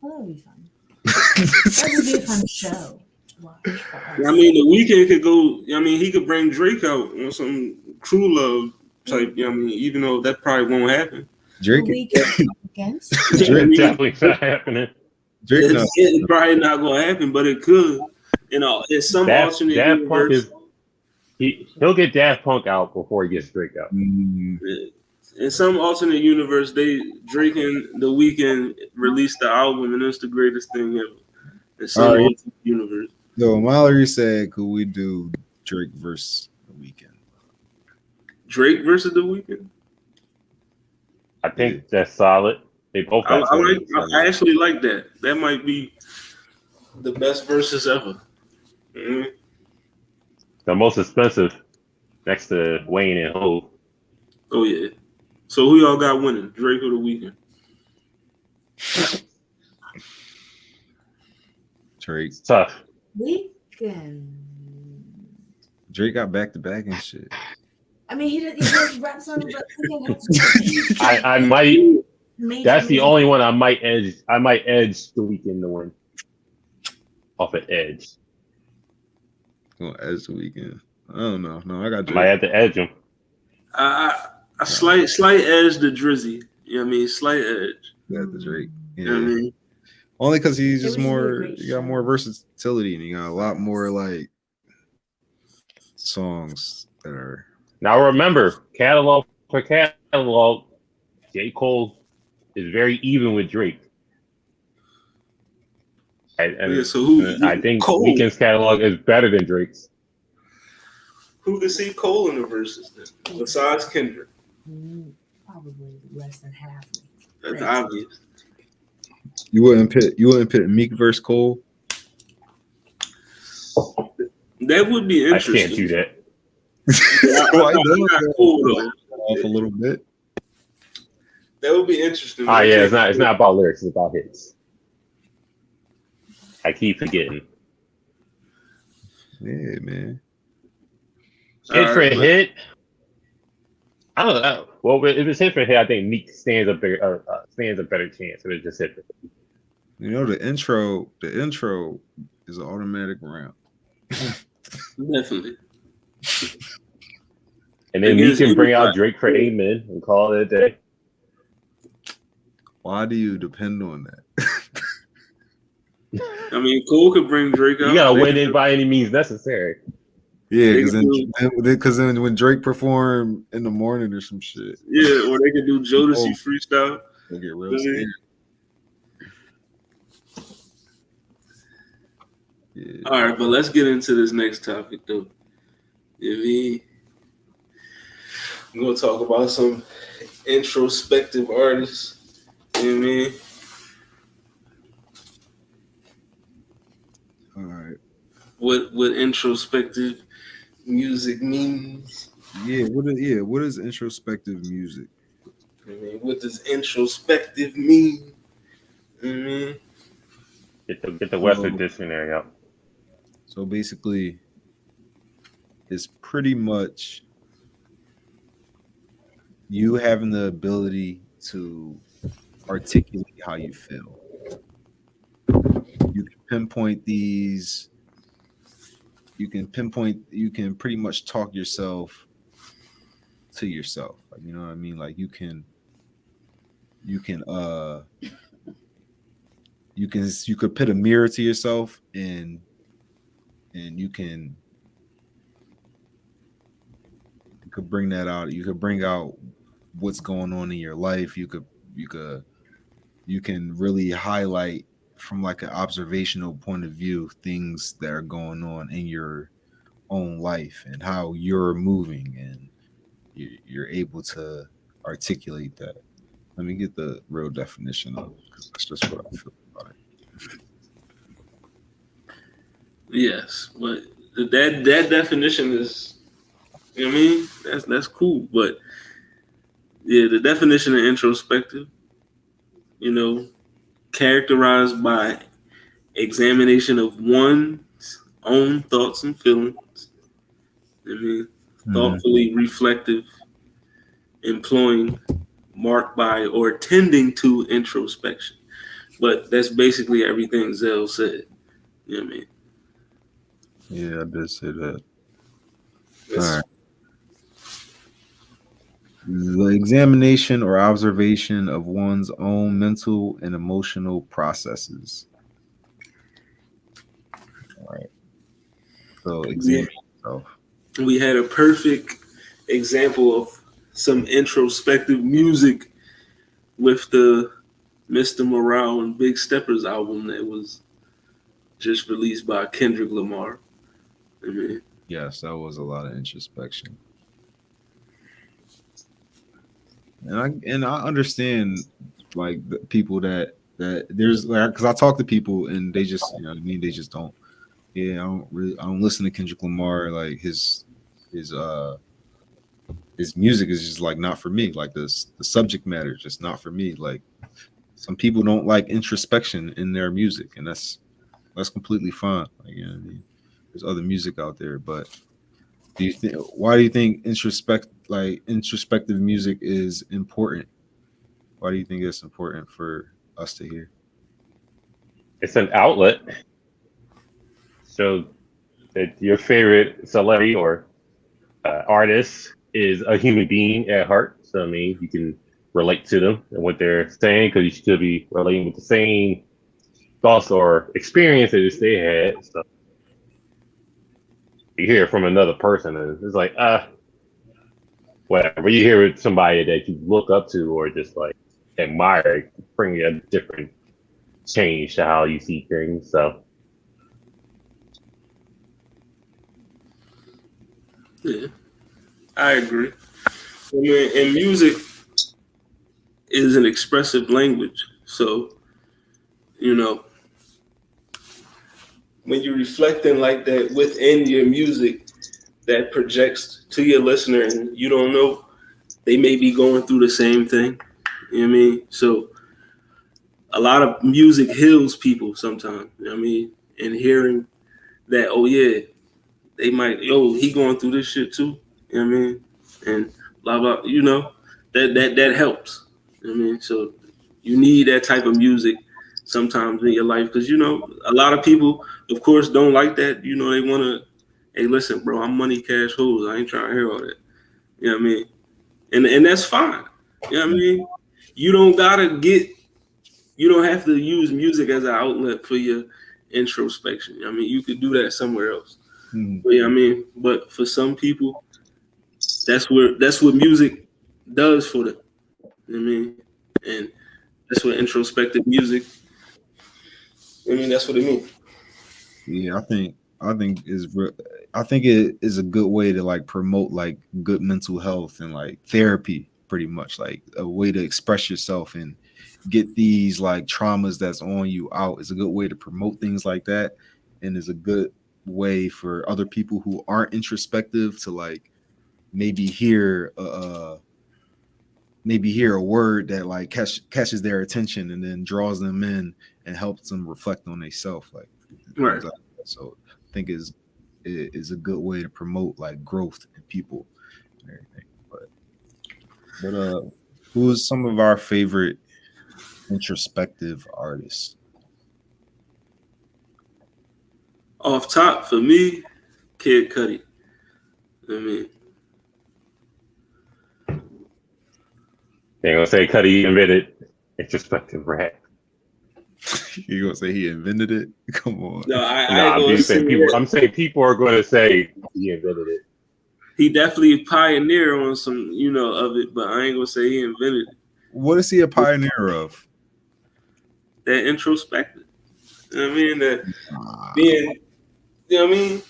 Well, that would be fun. That would be a fun show to watch for us. I mean, The Weeknd could go. I mean, he could bring Drake out on some True Love type. I mean, even though that probably won't happen. Drake against Drake definitely not happening. Drake it's probably not gonna happen, but it could. You know, it's some alternate Daft universe. Punk he'll get Daft Punk out before he gets Drake out. In some alternate universe, Drake and The Weeknd released the album, and it's the greatest thing ever. In some alternate universe. So Mallory said, "Could we do Drake versus The Weeknd?" Drake versus The Weeknd. I think that's solid. They both. I actually like that. That might be the best verses ever. Mm-hmm. The most expensive, next to Wayne and Hov. Oh yeah. So who y'all got winning, Drake or The Weeknd? Drake. It's tough. Weeknd. Drake got back to back and shit. I mean, he does rap songs, but I might. That's the only one I might edge. I might edge The Weeknd to win. Off an edge. Gonna edge The Weeknd. I don't know. No, I got Drake. Might have to edge him. A slight edge to Drizzy. You know what I mean? Slight edge. Yeah, the Drake. Yeah. You know what I mean? Only because he's just was a more. great You got show. more versatility, and you got a lot more like songs that are. Now remember, catalog for catalog, J. Cole is very even with Drake. So I think Cole. Weeknd's catalog is better than Drake's. Who can see Cole in the verses then? Besides Kendrick. Probably less than half. That's obvious. You wouldn't pit Meek versus Cole. That would be I interesting. can't do that. Why I'm not cool though. off a little bit. That would be interesting. Ah, yeah, it's not about lyrics, it's about hits. I keep forgetting. Yeah, man. Hit for hit. I don't know. Well, if it's hit for hit, I think Meek stands a better chance. If it's just hit for hit. You know the intro is an automatic round. Definitely. And then Meek can bring out Drake for Amen and call it a day. Why do you depend on that? I mean, Cole could bring Drake out. You gotta win it by any means necessary. Yeah, They because then when Drake perform in the morning or some shit, Yeah, or they could do Jodeci freestyle. they get real scared. Yeah. All right, but let's get into this next topic though. You know what I mean? I'm gonna talk about some introspective artists. You know what I mean? All right. What introspective music means. What is introspective music? I mean, what does introspective mean? You know what I mean? Get the Western Dictionary out. So basically, it's pretty much you having the ability to articulate how you feel. You can pinpoint these. You can pretty much talk yourself to yourself. Like, you know what I mean? Like you could put a mirror to yourself and you could bring that out. You could bring out what's going on in your life. You can really highlight from like an observational point of view things that are going on in your own life and how you're moving, and you're able to articulate that. Let me get the real definition of it, because that's just what I feel about it. Yes, but that definition is, you know what I mean, that's cool. But yeah, the definition of introspective, you know, characterized by examination of one's own thoughts and feelings. I mean, thoughtfully reflective, employing, marked by, or tending to introspection. But that's basically everything Zell said. You know what I mean? Yeah, I did say that. That's, All right. The examination or observation of one's own mental and emotional processes. All right. So examine yourself. We had a perfect example of some introspective music with the Mr. Morale and Big Steppers album that was just released by Kendrick Lamar. I mean, Yes, that was a lot of introspection. And I understand like the people that there's like, because I talk to people and they just, you know what I mean, they just don't. Yeah, I don't listen to Kendrick Lamar. Like his music is just like not for me. Like the subject matter is just not for me. Like some people don't like introspection in their music, and that's completely fine. Like, you know what I mean? There's other music out there, but why do you think introspective music is important? Why do you think it's important for us to hear? It's an outlet. So that your favorite celebrity or artist is a human being at heart. So I mean, you can relate to them and what they're saying because you should be relating with the same thoughts or experiences they had. So you hear it from another person, and it's like, whatever. You hear it somebody that you look up to or just like admire, bring a different change to how you see things. So yeah, I agree. I mean, and music is an expressive language. So, you know, when you're reflecting like that within your music that projects to your listener and you don't know, they may be going through the same thing. You know what I mean? So a lot of music heals people sometimes, you know what I mean? And hearing that, oh yeah, they might, he going through this shit too. You know what I mean? And blah blah, you know, that helps. You know what I mean? So you need that type of music sometimes in your life because you know a lot of people, of course, don't like that. You know, they want to, hey, listen, bro, I'm money cash hoes. I ain't trying to hear all that. You know what I mean? And that's fine. You know what I mean? You don't have to use music as an outlet for your introspection. I mean, you could do that somewhere else. But, you know what I mean? But for some people, that's what music does for them. You know what I mean? And that's what introspective music. I mean, that's what it means. Yeah, I think I think it is a good way to like promote like good mental health and like therapy, pretty much like a way to express yourself and get these like traumas that's on you out. Is a good way to promote things like that, and is a good way for other people who aren't introspective to like maybe hear a word that like catches their attention and then draws them in and helps them reflect on themselves, like Right. like so I think is a good way to promote like growth in people and everything. But who's some of our favorite introspective artists? Off top for me, Kid Cudi. I mean, they're gonna say Cudi invented introspective rap. You gonna say he invented it? Come on. no, I ain't Nah, gonna say that. I'm saying people are going to say he invented it. He definitely a pioneer on some, you know, of it, but I ain't gonna say he invented it. What is he a pioneer of? That introspective. You know what I mean? That being, you know what I mean?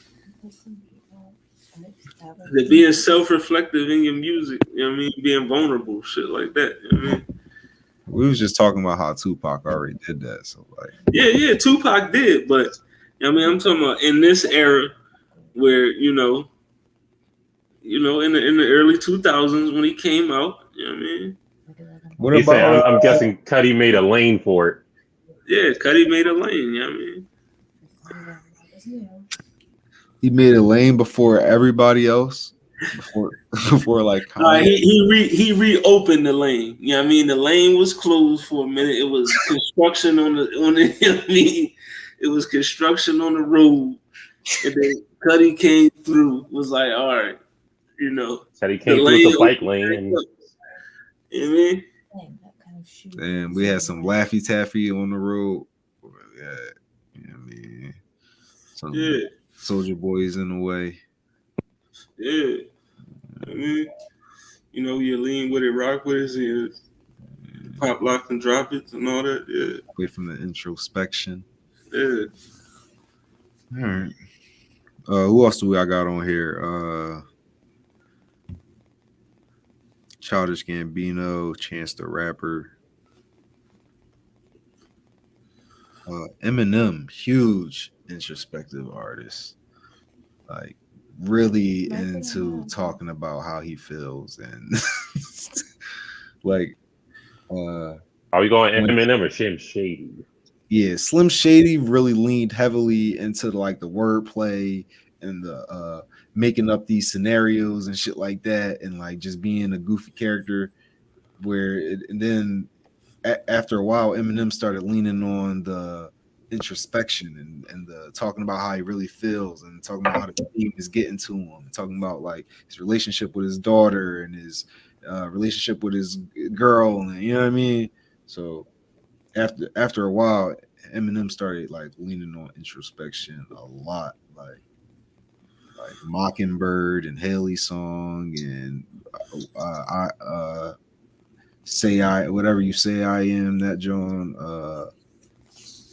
That being self-reflective in your music, you know what I mean? Being vulnerable, shit like that. You know what I mean? we was just talking about how Tupac already did that. So like, yeah, Tupac did, but I mean, I'm talking about in this era where in the early 2000s when he came out. You know what I mean? what He said, about? I'm guessing Cuddy made a lane for it. Yeah, Cuddy made a lane. You know what I mean? He made a lane before everybody else. Before like Kanye. He reopened the lane. You know what I mean? The lane was closed for a minute. It was construction on the you know what I mean? It was construction on the road. And then Cuddy came through, was like, all right, Said he came through with the bike lane. You know what I mean? And we had some Laffy Taffy on the road. Yeah, you know what I mean? Some Soldier Boys in the way. Yeah. I mean, you lean with it, rock with it, you pop, lock, and drop it, and all that. Yeah. Away from the introspection. Yeah. All right. Who else do I got on here? Childish Gambino, Chance the Rapper. Eminem, huge introspective artist. Like really into talking about how he feels and like are we going Eminem or Slim Shady? Yeah, Slim Shady really leaned heavily into the wordplay and the making up these scenarios and shit like that, and like just being a goofy character. And then after a while, Eminem started leaning on the introspection and the talking about how he really feels and talking about how the theme is getting to him, and talking about like his relationship with his daughter and his relationship with his girl, and you know what I mean. So after a while, Eminem started like leaning on introspection a lot, like Mockingbird and Haley's song and Say I Whatever You Say I Am, that John.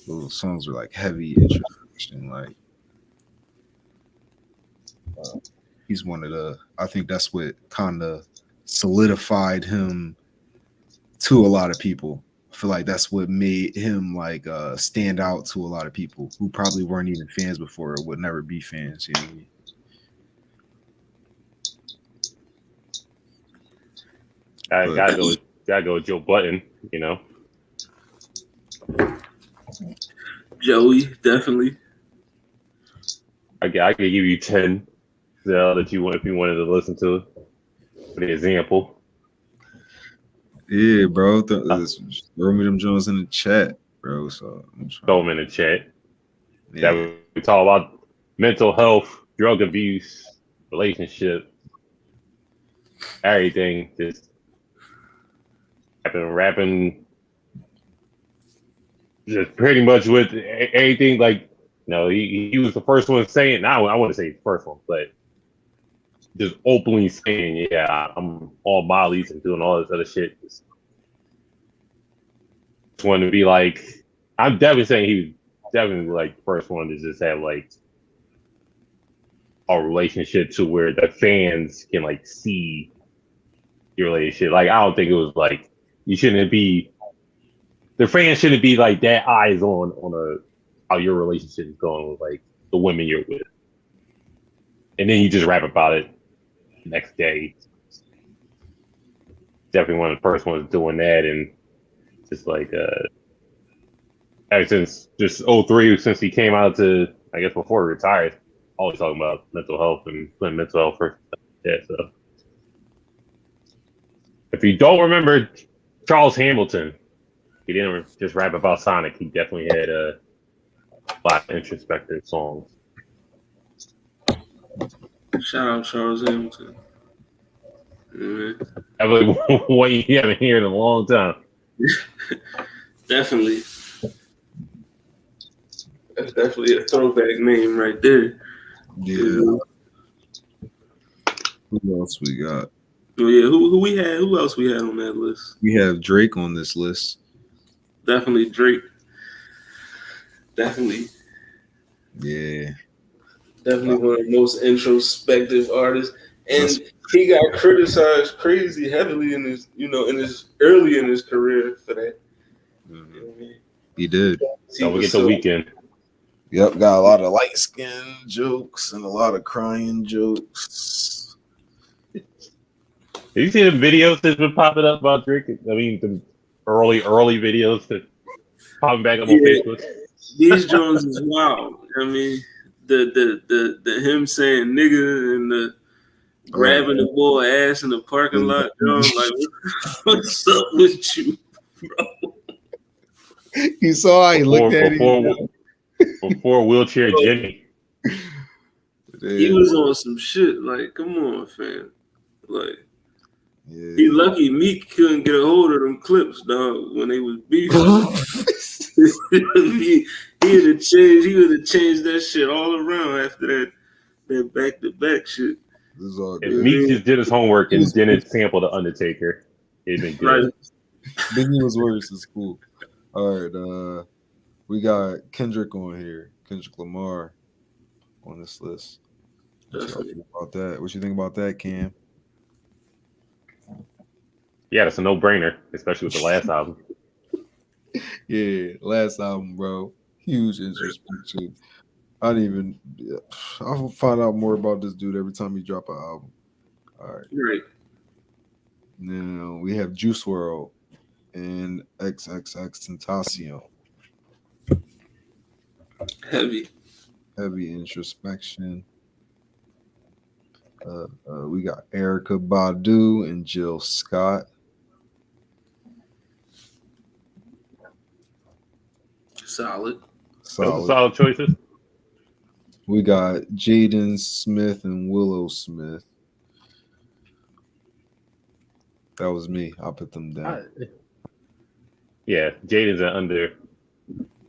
Those songs are like heavy introspection. Like he's one of the. I think that's what kind of solidified him to a lot of people. I feel like that's what made him like stand out to a lot of people who probably weren't even fans before or would never be fans. You know what I mean? I gotta go with Joe Button, Joey, definitely. I could give you 10 that you want if you wanted to listen to it. For the example. Yeah, bro. Throw me them Jones in the chat, bro. So throw them in the chat. Yeah. That we talk about mental health, drug abuse, relationship, everything. Just rapping, just pretty much with everything. Like, he was the first one saying. Now I want to say the first one, but just openly saying, "Yeah, I'm on Molly's and doing all this other shit." Just wanted to be like, I'm definitely saying he was definitely like the first one to just have like a relationship to where the fans can like see your relationship. Like, I don't think it was like the fans shouldn't be like that eyes on how your relationship is going with like the women you're with, and then you just rap about it the next day. Definitely one of the first ones doing that, and just like ever since just 03, since he came out to, I guess before he retired, always talking about mental health and putting mental health first. Yeah, so if you don't remember Charles Hamilton, he didn't just rap about Sonic. He definitely had a lot of introspective songs. Shout out Charles Hamilton. Definitely one you haven't heard in a long time. Definitely. That's definitely a throwback name right there. Yeah. Who else we got? Oh yeah, who we had? Who else we had on that list? We have Drake on this list. Definitely Drake. Definitely. Yeah. Definitely one of the most introspective artists. And he got criticized crazy heavily in his early in his career for that. Mm-hmm. He did. So we get the weekend. Yep, got a lot of light skin jokes and a lot of crying jokes. Have you seen the videos that's been popping up about Drake? I mean, the early videos that popping back up on Facebook. These Jones is wild. I mean, the him saying nigga and the grabbing the boy ass in the parking lot. Jones, like, what's up with you, bro? You saw how he looked at him before wheelchair Jimmy. He was on some shit. Like, come on, fam. Like, he lucky Meek couldn't get a hold of them clips, dog, when they was beefing. he would have changed that shit all around after that back-to-back shit. If Meek just did his homework and didn't sample The Undertaker, it'd been good. Right. Biggie was worse. It's cool. All right, we got Kendrick on here. Kendrick Lamar on this list. What you think about that? What you think about that, Cam? Yeah, that's a no-brainer, especially with the last album. Yeah, last album, bro. Huge introspection. I'll find out more about this dude every time he drop an album. All right. Right. Now we have Juice WRLD and XXXTentacion. Heavy introspection. We got Erykah Badu and Jill Scott. Solid. Those are solid choices. We got Jaden Smith and Willow Smith. That was me. I'll put them down. Yeah, Jaden's an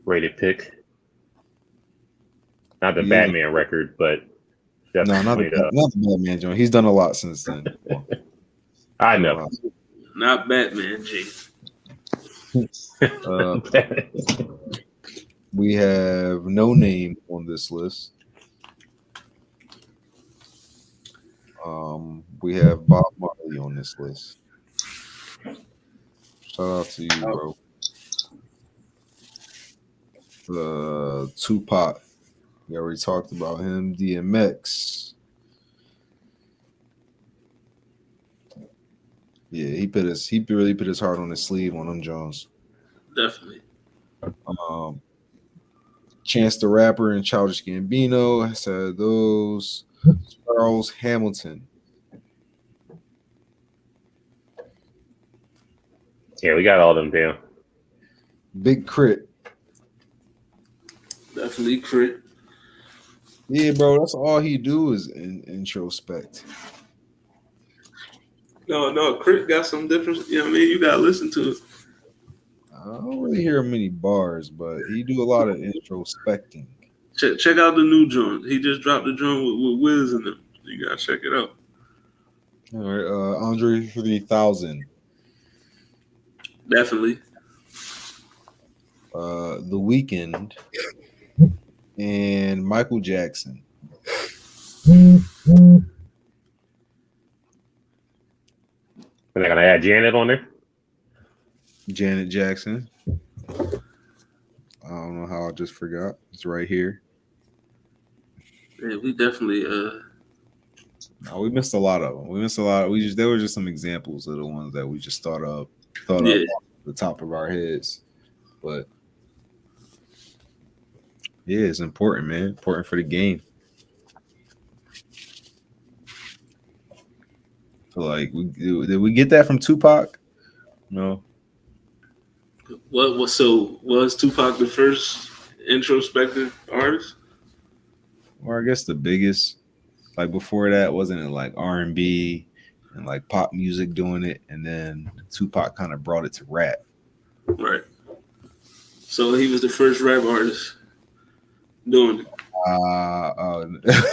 underrated pick. Not the Batman record, but definitely not the Batman joint. He's done a lot since then. I know. Not Batman, G. We have No Name on this list. We have Bob Marley on this list. Shout out to you, bro. Tupac. We already talked about him. DMX. Yeah, he really put his heart on his sleeve on them Jones. Definitely. Chance the Rapper and Childish Gambino. I said those. Charles Hamilton. Yeah, we got all them down. Big Crit. Definitely Crit. Yeah, bro, that's all he do is introspect. No, Crit got some different. You know what I mean? You gotta listen to it. I don't really hear many bars, but he do a lot of introspecting. Check out the new joint. He just dropped the joint with Wiz in them. You gotta check it out. All right, Andre 3000. Definitely. The Weeknd and Michael Jackson. And they're gonna add Janet on there. Janet Jackson. I don't know how I just forgot. It's right here. Yeah, we definitely No, we missed a lot of them. There were just some examples of the ones that we just thought up off the top of our heads. But yeah, it's important, man. Important for the game. So like, did we get that from Tupac? No. So was Tupac the first introspective artist? Or I guess the biggest. Like before that, wasn't it like R&B and like pop music doing it, and then Tupac kind of brought it to rap. Right. So he was the first rap artist doing it. I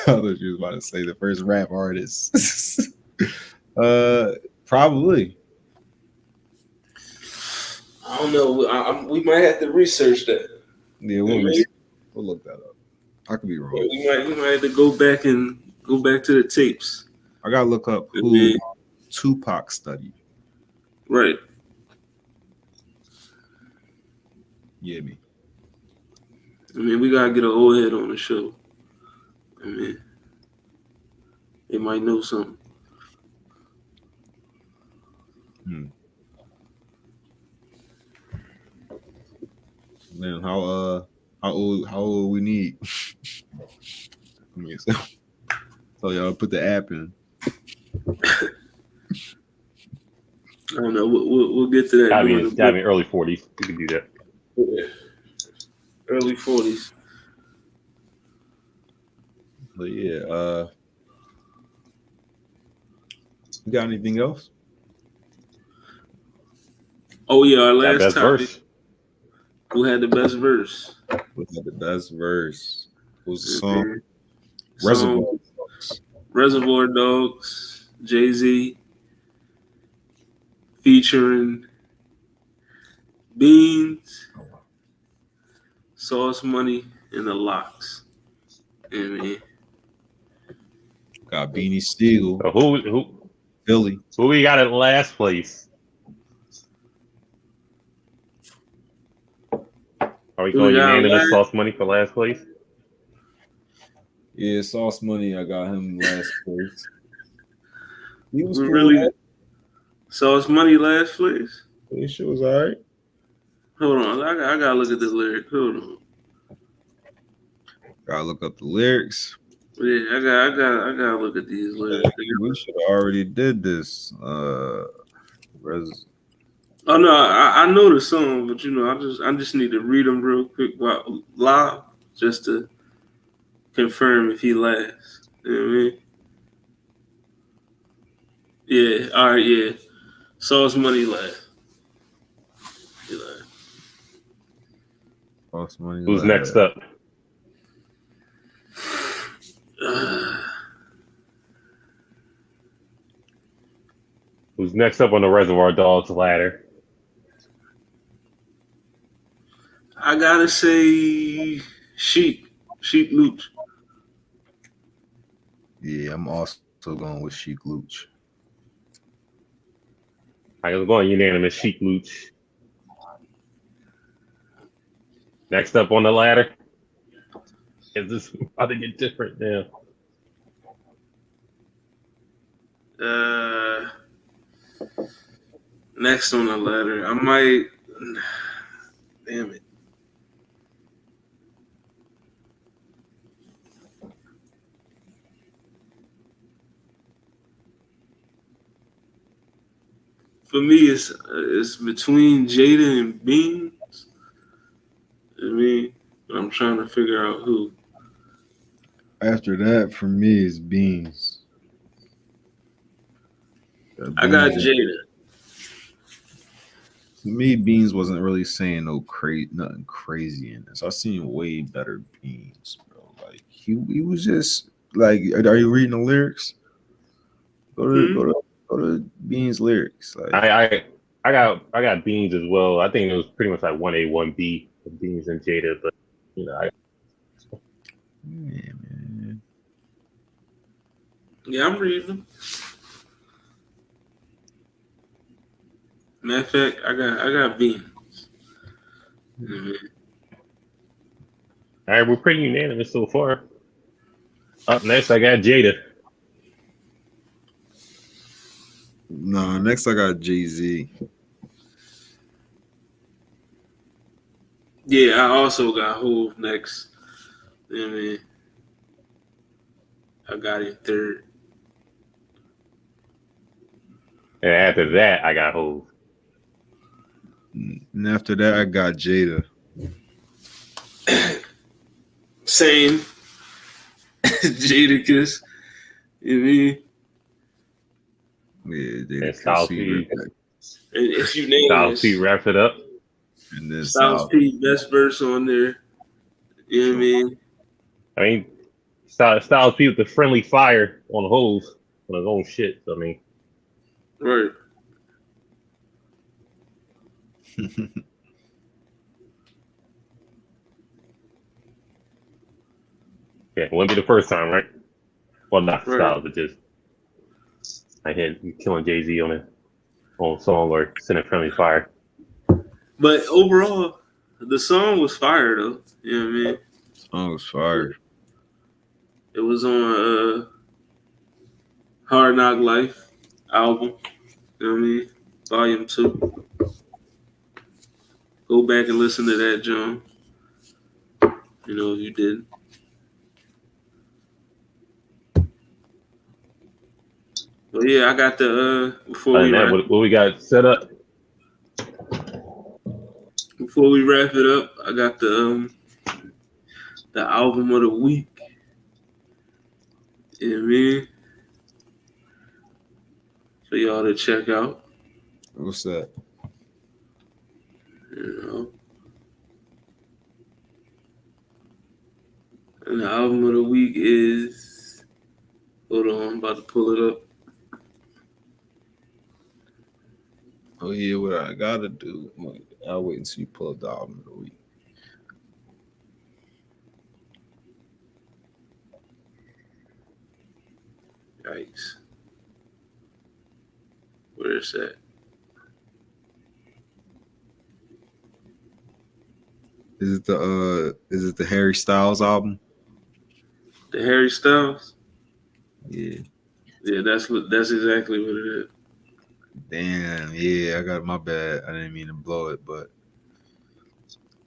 thought you was about to say the first rap artist. Probably. I don't know. We might have to research that. Yeah, we'll look that up. I could be wrong. Yeah, we might have to go back to the tapes. I gotta look up who Tupac studied. Right. Yeah, me. I mean, we gotta get an old head on the show. I mean, they might know something. Man, how old we need? I mean, so y'all put the app in. I don't know. We'll get to that. Gotta be early 40s. You can do that. Yeah. Early 40s. But yeah, you got anything else? Oh yeah, our Got last best topic. verse. Who had the best verse? Who had the best verse? What was the Mhm. song? Reservoir Dogs, Jay-Z, featuring Beans, Sauce Money, and the Locks. I mean, Got Beanie Siegel, So who Philly. we got in last place? Are we Who going we got unanimous last? Sauce Money for last place? Yeah, Sauce Money. I got him last place. He was We cool. really Sauce Money last place. He sure was all right. Hold on, I gotta look at the lyric. Hold on. Gotta look up the lyrics. Yeah, I gotta look at these lyrics. We should have already did this. Oh no, I know the song, but you know, I just need to read them real quick while live, just to confirm if he lasts. You know what I mean? Yeah, all right, yeah. Sauce Money last. He last. Sauce Money. Who's next up? Who's next up on the Reservoir Dogs ladder? I gotta say Sheik Luch. Yeah, I'm also going with Sheik Luch. I was going unanimous Sheik Luch. Next up on the ladder. Is this about to get different now? Next on the ladder, I might. Damn it. For me, it's between Jada and Beans. I mean, I'm trying to figure out who. After that, for me, is Beans. I got Jada. To me, Beans wasn't really saying nothing crazy in this. I seen way better Beans, bro. Like he was just like, are you reading the lyrics? Go to Beans lyrics. Like I got Beans as well. I think it was pretty much like 1A, 1B of Beans and Jada, but you know, yeah, man. Yeah, I'm reading. Matter of fact, I got Beans. Mm-hmm. All right, we're pretty unanimous so far. Up next, I got Jada. No, next I got Jay-Z. Yeah, I also got Hove next. I mean, I got him third. And after that, I got Hove. And after that, I got Jada. Same. Jadakiss. You mean? Yeah, Jada. And Styles P. It's unanimous. Styles P wraps it up. And then Styles P, best verse on there. You know what I mean? I mean, Styles P with the friendly fire on Hove on his own shit. So, I mean, Right. yeah, it wouldn't be the first time, right? Well, not Right. Styles, but just I hit killing Jay-Z on a song or sending friendly fire. But overall, the song was fire though. You know what I mean? Song was fire. It was on Hard Knock Life album. You know what I mean? Volume 2. Go back and listen to that, John. You know, if you didn't. But yeah, I got the before we wrap, what we got set up. before we wrap it up, I got the album of the week. You know what I mean? For y'all to check out. What's that? You know. And the album of the week is, hold on, I'm about to pull it up. Oh yeah, what I gotta do? I'll wait until you pull up the album of the week. Yikes. Where is that? Is it the Harry Styles album? The Harry Styles? Yeah. Yeah, that's exactly what it is. Damn, yeah, I got my bad. I didn't mean to blow it, but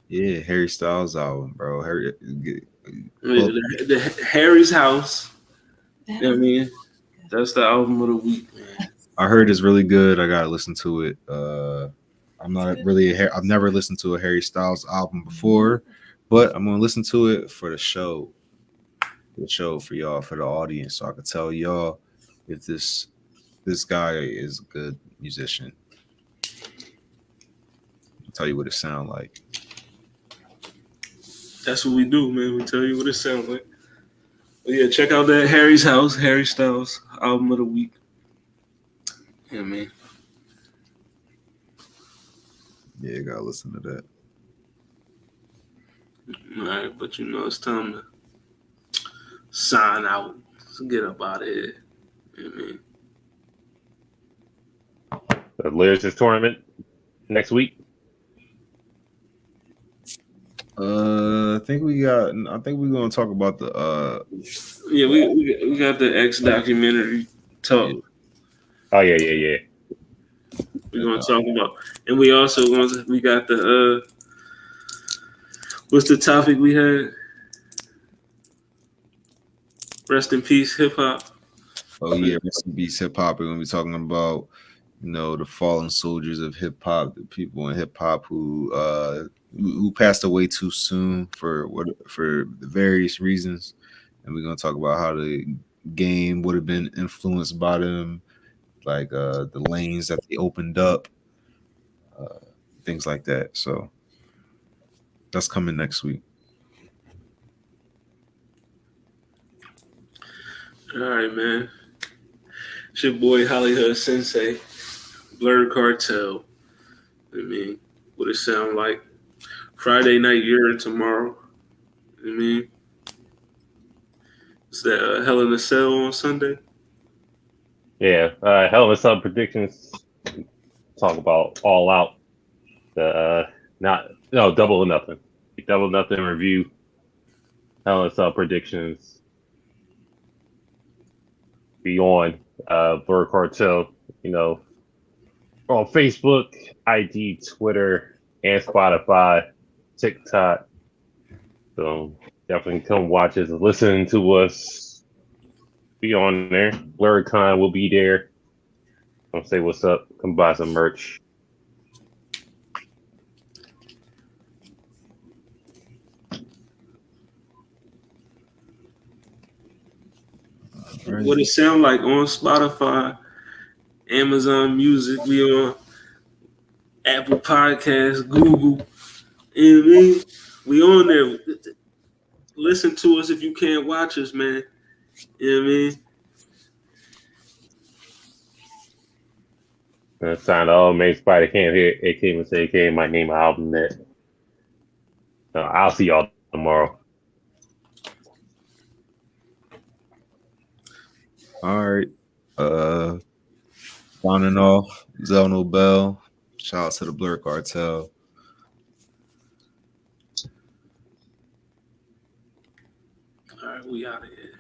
yeah, Harry Styles album, bro. The Harry's House. You know what I mean? That's the album of the week, man. I heard it's really good. I gotta listen to it. I'm not really I've never listened to a Harry Styles album before, but I'm gonna listen to it for the show. For y'all, for the audience, so I could tell y'all if this guy is a good musician. I'll tell you what it sounds like. That's what we do, man. We tell you what it sounds like. But yeah, check out that Harry's House, Harry Styles album of the week. Yeah, man. Yeah, gotta listen to that. All right, but you know it's time to sign out. So get up out of here. Yeah, man. The lyricist tournament next week. I think we're gonna talk about the Yeah, we got the X documentary talk. Oh yeah. We're gonna talk about, and we got the what's the topic we had? Rest in peace, hip hop. Oh yeah, rest in peace, hip hop. We're gonna be talking about, the fallen soldiers of hip hop, the people in hip hop who passed away too soon for the various reasons, and we're gonna talk about how the game would have been influenced by them, like the lanes that they opened up, things like that. So that's coming next week. All right, man. It's your boy Hollywood Sensei, Blurred Cartel. I mean, what it sound like? Friday night, urine tomorrow. I mean, is that Hell in a Cell on Sunday? Yeah, Hell in a Cell predictions. Talk about All Out. Double or Nothing. Double or Nothing review. Hell in a Cell predictions. Be on Blur Cartel. On Facebook, IG, Twitter, and Spotify, TikTok. So definitely come watch us and listen to us. Be on there. BlurredCon will be there. Come say what's up. Come buy some merch. What it sound like on Spotify, Amazon Music, we on Apple Podcasts, Google. You know what I mean? We on there. Listen to us if you can't watch us, man. You know what I mean? Signed all main Spider Cam here, aka my name album net. I'll see y'all tomorrow. All right. Signing off, Zell Nobel. Shout out to the Blur Cartel. All right, we out of here.